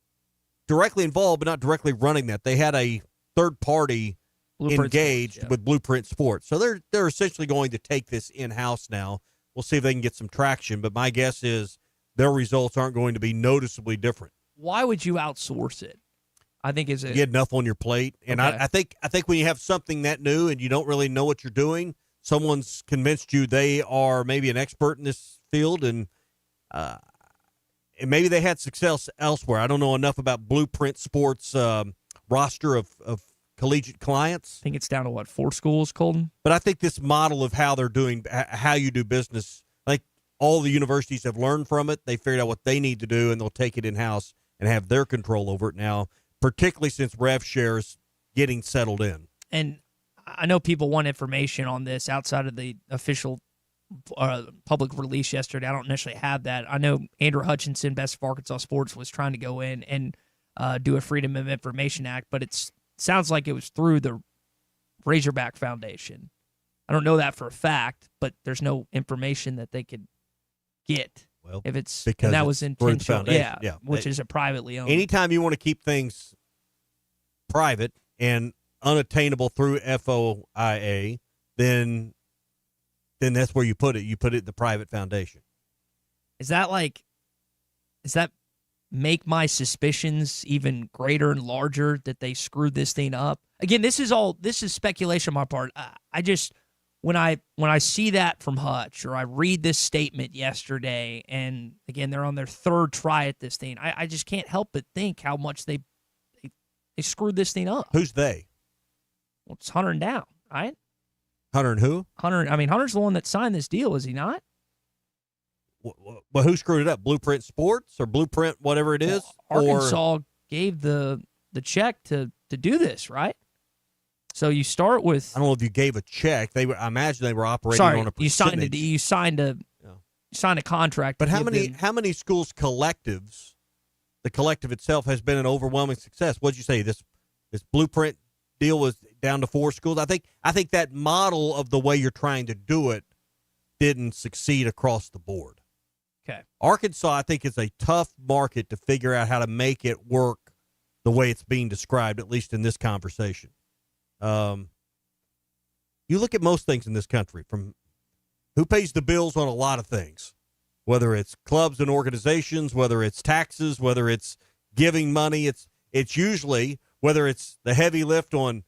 directly involved, but not directly running that. They had a third party engaged with Blueprint Sports. So they're essentially going to take this in-house now. We'll see if they can get some traction, but my guess is their results aren't going to be noticeably different. Why would you outsource it? I think you get enough on your plate. And okay. I think when you have something that new and you don't really know what you're doing, someone's convinced you they are maybe an expert in this field, and maybe they had success elsewhere. I don't know enough about Blueprint Sports' roster of collegiate clients. I think it's down to 4 schools, Colton? But I think this model of how they're doing, how you do business, like all the universities have learned from it. They figured out what they need to do, and they'll take it in-house and have their control over it now, particularly since rev share's getting settled in. And I know people want information on this outside of the official public release yesterday. I don't necessarily have that. I know Andrew Hutchinson, Best of Arkansas Sports, was trying to go in and do a Freedom of Information Act, but it sounds like it was through the Razorback Foundation. I don't know that for a fact, but there's no information that they could get. Well, if it's because and that was intentional, yeah, which is a privately owned. Anytime you want to keep things private and unattainable through FOIA, then then that's where you put it. You put it in the private foundation. Does that make my suspicions even greater and larger that they screwed this thing up? Again, this is speculation on my part. I just, when I see that from Hutch, or I read this statement yesterday, and again, they're on their third try at this thing, I just can't help but think how much they screwed this thing up. Who's they? Well, it's Hunter and Down, right? Hunter and who? Hunter's the one that signed this deal, is he not? Well, who screwed it up? Blueprint Sports or Blueprint, whatever it is? Arkansas gave the check to do this, right? So you start with. I don't know if you gave a check. I imagine they were operating on a percentage. You signed a contract. But how many schools collectives? The collective itself has been an overwhelming success. What'd you say? This Blueprint deal was down to 4 schools. I think that model of the way you're trying to do it didn't succeed across the board. Okay. Arkansas, I think, is a tough market to figure out how to make it work the way it's being described, at least in this conversation. You look at most things in this country, from who pays the bills on a lot of things, whether it's clubs and organizations, whether it's taxes, whether it's giving money. It's usually, whether it's the heavy lift on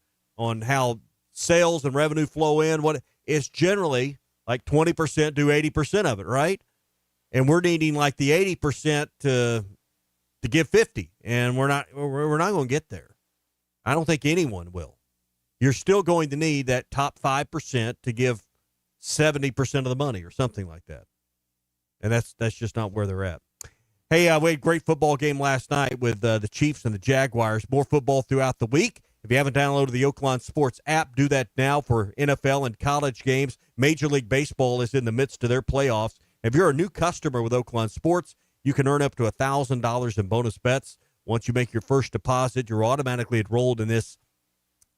how sales and revenue flow in, it's generally like 20% do 80% of it, right? And we're needing like the 80% to give 50, and we're not going to get there. I don't think anyone will. You're still going to need that top 5% to give 70% of the money or something like that. And that's just not where they're at. Hey, we had a great football game last night with the Chiefs and the Jaguars. More football throughout the week. If you haven't downloaded the Oakland Sports app, do that now for NFL and college games. Major League Baseball is in the midst of their playoffs. If you're a new customer with Oakland Sports, you can earn up to $1,000 in bonus bets. Once you make your first deposit, you're automatically enrolled in this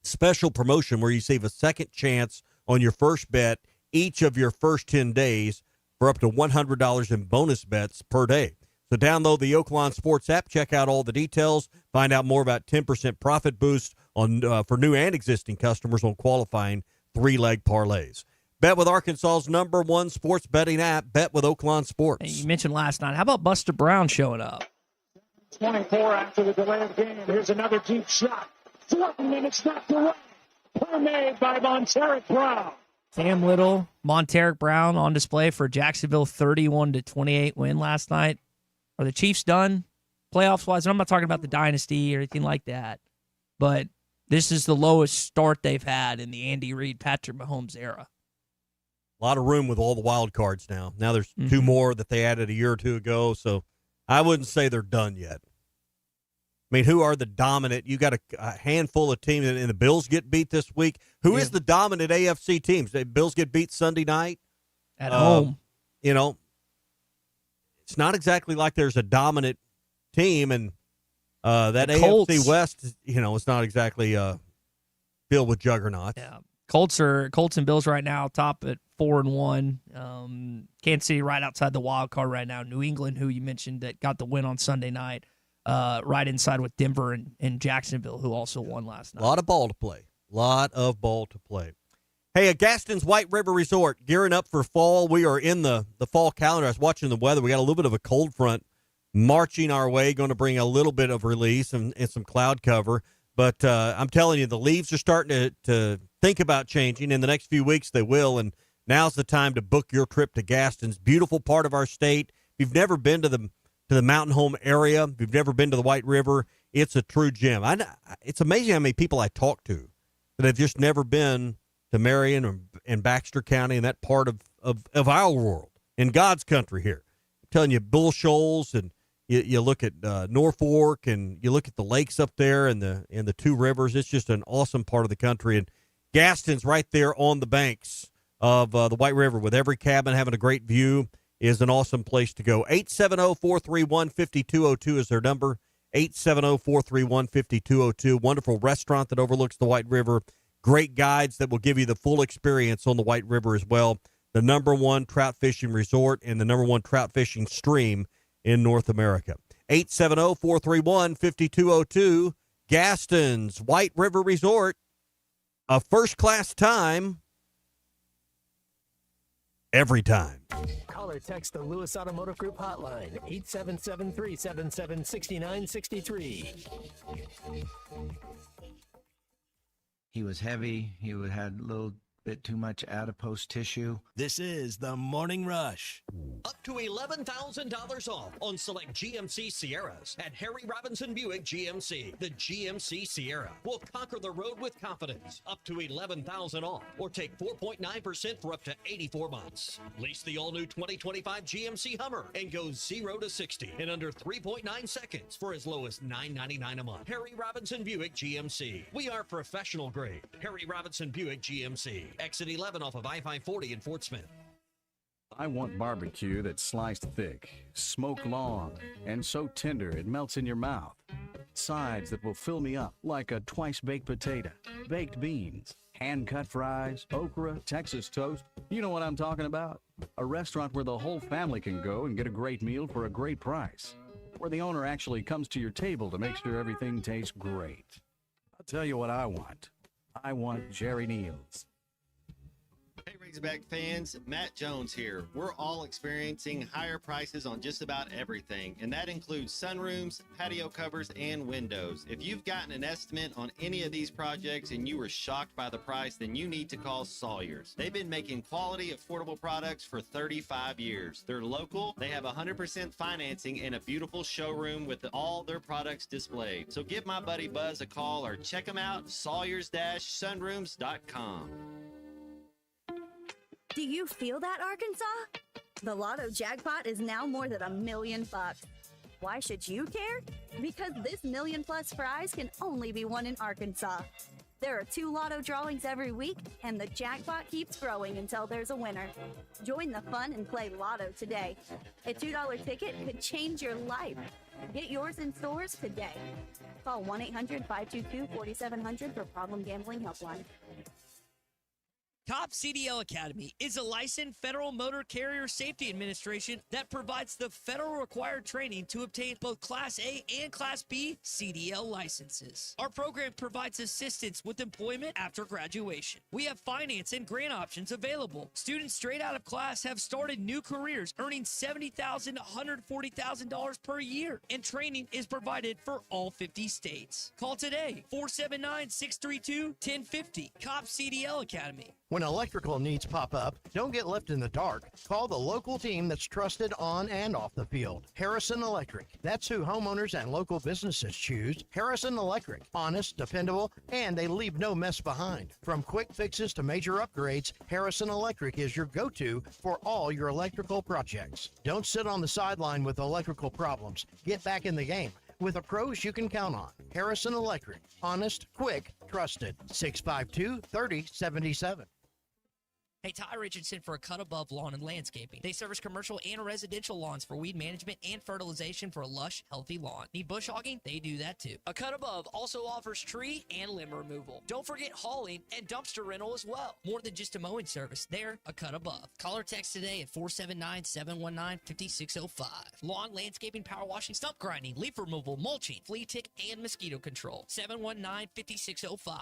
special promotion where you save a second chance on your first bet each of your first 10 days for up to $100 in bonus bets per day. So download the Oakland Sports app, check out all the details, find out more about 10% profit boost on for new and existing customers on qualifying 3-leg parlays. Bet with Arkansas's #1 sports betting app. Bet with Oakland Sports. Hey, you mentioned last night. How about Buster Brown showing up? 24 after the delay of game. Here's another deep shot. 14 minutes knocked away. Play made by Monteric Brown. Cam Little, Monteric Brown on display for Jacksonville 31-28 win last night. Are the Chiefs done playoffs-wise? And I'm not talking about the dynasty or anything like that, but this is the lowest start they've had in the Andy Reid, Patrick Mahomes era. A lot of room with all the wild cards now. Now there's 2 more that they added a year or 2 ago, so I wouldn't say they're done yet. I mean, who are the dominant? You got a handful of teams, and the Bills get beat this week. Who is the dominant AFC teams? The Bills get beat Sunday night at home. You know, it's not exactly like there's a dominant team, and that AFC West, it's not exactly filled with juggernauts. Yeah, Colts and Bills right now top at 4-1. Kansas City right outside the wild card right now. New England, who you mentioned that got the win on Sunday night. Right inside with Denver and Jacksonville, who also won last night. A lot of ball to play. Hey, at Gaston's White River Resort, gearing up for fall. We are in the fall calendar. I was watching the weather. We got a little bit of a cold front marching our way, going to bring a little bit of release and some cloud cover. But I'm telling you, the leaves are starting to think about changing. In the next few weeks, they will. And now's the time to book your trip to Gaston's. Beautiful part of our state. If you've never been to the Mountain Home area, if you've never been to the White River, it's a true gem. It's amazing how many people I talk to that have just never been to Marion and Baxter County and that part of our world, in God's country here. I'm telling you, Bull Shoals, and you look at Norfolk, and you look at the lakes up there and the 2 rivers. It's just an awesome part of the country. And Gaston's right there on the banks of the White River, with every cabin having a great view, is an awesome place to go. 870-431-5202 is their number. 870-431-5202. Wonderful restaurant that overlooks the White River. Great guides that will give you the full experience on the White River as well. The #1 trout fishing resort and the #1 trout fishing stream in North America. 870-431-5202. Gaston's White River Resort. A first-class time every time. Call or text the Lewis Automotive Group hotline, 877-377-6963. He was heavy. He had a little bit too much adipose tissue. This is the Morning Rush. Up to $11,000 off on select GMC Sierras at Harry Robinson Buick GMC. The GMC Sierra will conquer the road with confidence. Up to $11,000 off, or take 4.9% for up to 84 months. Lease the all-new 2025 GMC Hummer and go 0 to 60 in under 3.9 seconds for as low as $9.99 a month. Harry Robinson Buick GMC. We are professional grade. Harry Robinson Buick GMC. Exit 11 off of I-540 in Fort Smith. I want barbecue that's sliced thick, smoked long, and so tender it melts in your mouth. Sides that will fill me up like a twice-baked potato, baked beans, hand-cut fries, okra, Texas toast. You know what I'm talking about? A restaurant where the whole family can go and get a great meal for a great price. Where the owner actually comes to your table to make sure everything tastes great. I'll tell you what I want. I want Jerry Neal's. Hey Razorback fans, Matt Jones here. We're all experiencing higher prices on just about everything, and that includes sunrooms, patio covers, and windows. If you've gotten an estimate on any of these projects and you were shocked by the price, then you need to call Sawyers. They've been making quality, affordable products for 35 years. They're local, they have 100% financing, and a beautiful showroom with all their products displayed. So give my buddy Buzz a call or check them out, sawyers-sunrooms.com. Do you feel that, Arkansas? The Lotto jackpot is now more than $1 million. Why should you care? Because this $1 million+ prize can only be won in Arkansas. There are 2 Lotto drawings every week, and the jackpot keeps growing until there's a winner. Join the fun and play Lotto today. A $2 ticket could change your life. Get yours in stores today. Call 1-800-522-4700 for Problem Gambling Helpline. Top CDL Academy is a licensed Federal Motor Carrier Safety Administration that provides the federal required training to obtain both Class A and Class B CDL licenses. Our program provides assistance with employment after graduation. We have finance and grant options available. Students straight out of class have started new careers earning $70,000 to $140,000 per year, and training is provided for all 50 states. Call today, 479-632-1050. COP CDL Academy. When electrical needs pop up, don't get left in the dark. Call the local team that's trusted on and off the field. Harrison Electric. That's who homeowners and local businesses choose. Harrison Electric. Honest, dependable, and they leave no mess behind. From quick fixes to major upgrades, Harrison Electric is your go-to for all your electrical projects. Don't sit on the sideline with electrical problems. Get back in the game with the pros you can count on. Harrison Electric. Honest, quick, trusted. 652-3077. Hey, Ty Richardson for A Cut Above Lawn and Landscaping. They service commercial and residential lawns for weed management and fertilization for a lush, healthy lawn. Need bush hogging? They do that too. A Cut Above also offers tree and limb removal. Don't forget hauling and dumpster rental as well. More than just a mowing service, they're A Cut Above. Call or text today at 479-719-5605. Lawn, landscaping, power washing, stump grinding, leaf removal, mulching, flea tick, and mosquito control. 719-5605.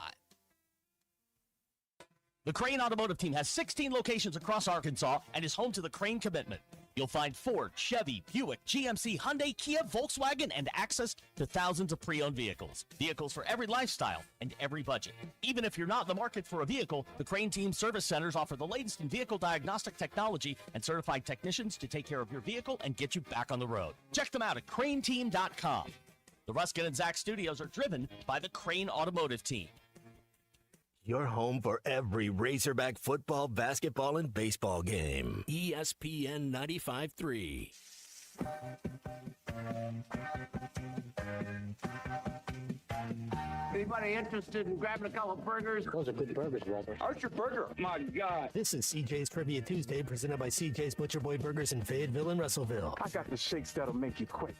The Crane Automotive team has 16 locations across Arkansas and is home to the Crane Commitment. You'll find Ford, Chevy, Buick, GMC, Hyundai, Kia, Volkswagen, and access to thousands of pre-owned vehicles. Vehicles for every lifestyle and every budget. Even if you're not in the market for a vehicle, the Crane Team Service Centers offer the latest in vehicle diagnostic technology and certified technicians to take care of your vehicle and get you back on the road. Check them out at craneteam.com. The Ruskin and Zach studios are driven by the Crane Automotive team. Your home for every Razorback football, basketball, and baseball game. ESPN 95.3. Anybody interested in grabbing a couple of burgers? Those are good burgers, Robert. Archer Burger, my God. This is CJ's Trivia Tuesday, presented by CJ's Butcher Boy Burgers in Fayetteville and Russellville. I got the shakes that'll make you quit.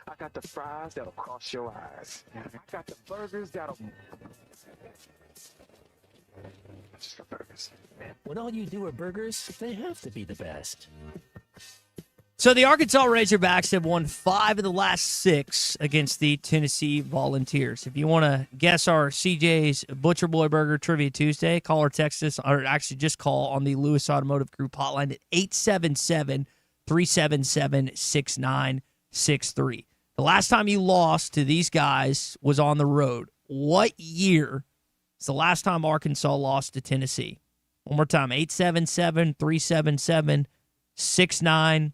I got the fries that'll cross your eyes. I got the burgers that'll... Just the burgers. When all you do are burgers, they have to be the best. So the Arkansas Razorbacks have won 5 of the last 6 against the Tennessee Volunteers. If you want to guess our CJ's Butcher Boy Burger Trivia Tuesday, call or text us, or actually just call on the Lewis Automotive Group hotline at 877-377-6963. The last time you lost to these guys was on the road. What year is the last time Arkansas lost to Tennessee? One more time, 877-377-6963.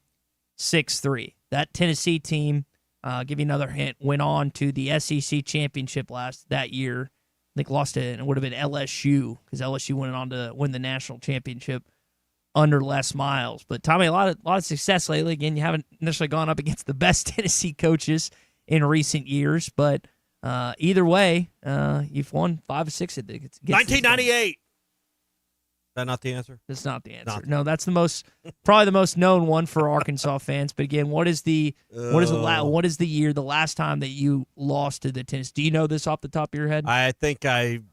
That Tennessee team, give you another hint, went on to the SEC championship that year. I think lost it would have been LSU because LSU went on to win the national championship under Les Miles. But Tommy, a lot of success lately. Again, you haven't necessarily gone up against the best Tennessee coaches in recent years, but either way, you've won 5 or 6 against 1998. Is that not the answer? That's not the answer. No, that's probably the most known one for Arkansas fans. But again, what is the year, the last time that you lost to the Tennessee? Do you know this off the top of your head? I think I'm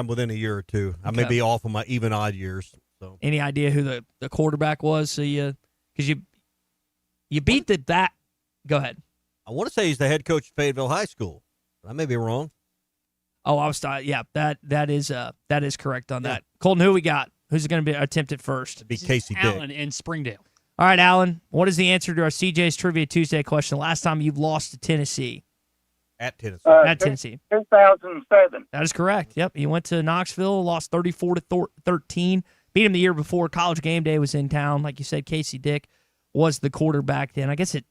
within a year or two. I may be off on my even odd years. So any idea who the quarterback was? So you beat the bat. Go ahead. I want to say he's the head coach of Fayetteville High School. I may be wrong. Oh, I was yeah. That is correct on that. Colton, who we got? Who's going to be attempted first? It'd be Casey Dick. Allen in Springdale. All right, Alan. What is the answer to our CJ's Trivia Tuesday question? The last time you lost to Tennessee? At Tennessee. At Tennessee. 2007. That is correct. Yep. You went to Knoxville, lost 34-13. Beat him the year before. College Game Day was in town. Like you said, Casey Dick was the quarterback then. I guess it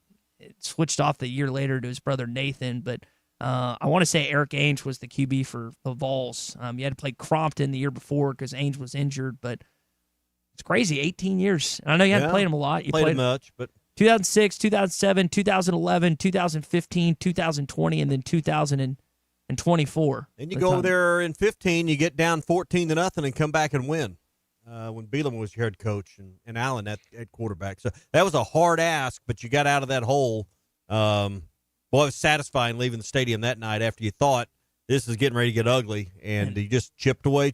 switched off the year later to his brother Nathan, but I want to say Eric Ainge was the QB for the Vols. You had to play Crompton the year before because Ainge was injured, but it's crazy, 18 years. And I know you haven't played him a lot. You played him much, but 2006, 2007, 2011, 2015, 2020, and then 2024. And you go there in 15, you get down 14-0 and come back and win. When Bielema was your head coach and Allen at quarterback. So that was a hard ask, but you got out of that hole. Boy, it was satisfying leaving the stadium that night after you thought this is getting ready to get ugly, and you just chipped away.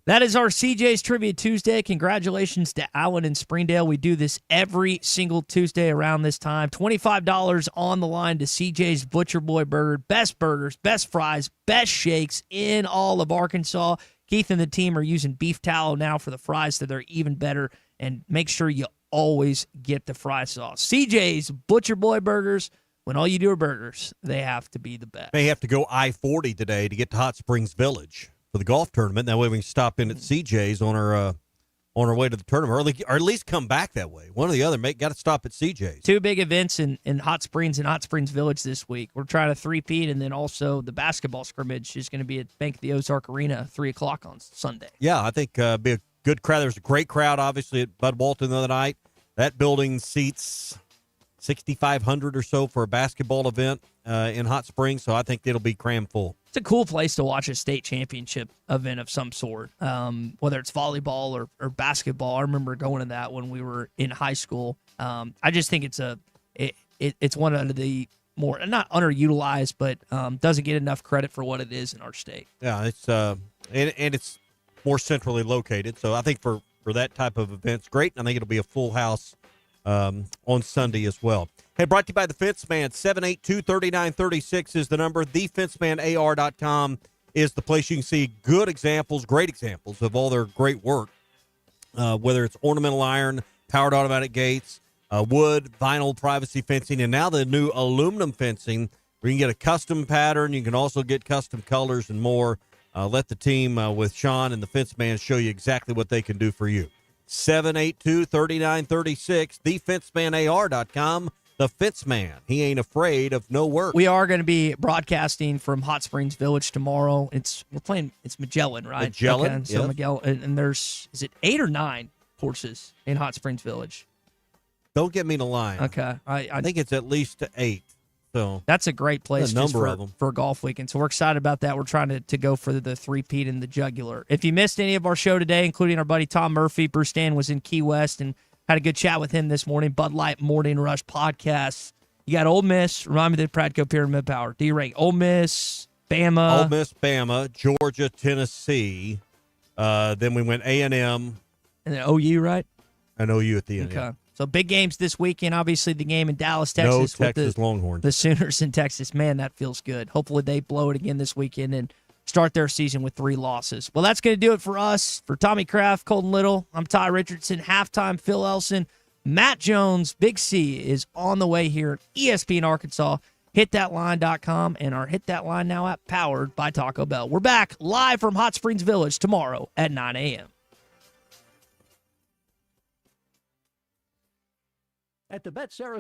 That is our CJ's Trivia Tuesday. Congratulations to Allen in Springdale. We do this every single Tuesday around this time. $25 on the line to CJ's Butcher Boy Burger. Best burgers, best fries, best shakes in all of Arkansas. Keith and the team are using beef tallow now for the fries, so they're even better. And make sure you always get the fry sauce. CJ's Butcher Boy Burgers. When all you do are burgers, they have to be the best. May have to go I-40 today to get to Hot Springs Village for the golf tournament. That way we can stop in at CJ's on our way to the tournament, or at least come back that way. One or the other. Got to stop at CJ's. 2 big events in Hot Springs and Hot Springs Village this week. We're trying to three-peat, and then also the basketball scrimmage is going to be at Bank of the Ozark Arena 3 o'clock on Sunday. Yeah, I think be a good crowd. There's a great crowd, obviously, at Bud Walton the other night. That building seats 6,500 or so for a basketball event in Hot Springs, so I think it'll be cram full. It's a cool place to watch a state championship event of some sort, whether it's volleyball or basketball. I remember going to that when we were in high school. I just think it's one of the more, not underutilized, but doesn't get enough credit for what it is in our state. Yeah, it's and it's more centrally located, so I think for that type of event, it's great, and I think it'll be a full house on Sunday as well. Hey, brought to you by The Fence Man. 782-3936 is the number. TheFenceManAR.com is the place you can see good examples, great examples of all their great work, whether it's ornamental iron, powered automatic gates, wood, vinyl, privacy fencing, and now the new aluminum fencing where you can get a custom pattern. You can also get custom colors and more. Let the team with Sean and The Fence Man show you exactly what they can do for you. 782-3936, TheFenceManAR.com. The Fence Man. He ain't afraid of no work. We are going to be broadcasting from Hot Springs Village tomorrow. It's Magellan, right? Magellan, okay, so yes. Magellan, and there's, is it 8 or 9 courses in Hot Springs Village? Don't get me to line. Okay. I think it's at least 8. So that's a great place for a golf weekend. So we're excited about that. We're trying to go for the three-peat and the jugular. If you missed any of our show today, including our buddy Tom Murphy, Bruce Stan was in Key West and had a good chat with him this morning. Bud Light Morning Rush podcast. You got Ole Miss. Remind me of the Pratco Pyramid Power. Do you rank Ole Miss, Bama? Ole Miss, Bama, Georgia, Tennessee. Then we went A&M. And then OU, right? And OU at the end. Okay. So big games this weekend. Obviously, the game in Dallas, Texas. No Texas Longhorns. The Sooners in Texas. Man, that feels good. Hopefully they blow it again this weekend and start their season with 3 losses. Well, that's going to do it for us. For Tommy Kraft, Colton Little, I'm Ty Richardson. Halftime, Phil Elson. Matt Jones, Big C, is on the way here at ESPN Arkansas. HitThatLine.com and our Hit That Line Now app, powered by Taco Bell. We're back live from Hot Springs Village tomorrow at 9 a.m. At the Bet Saracen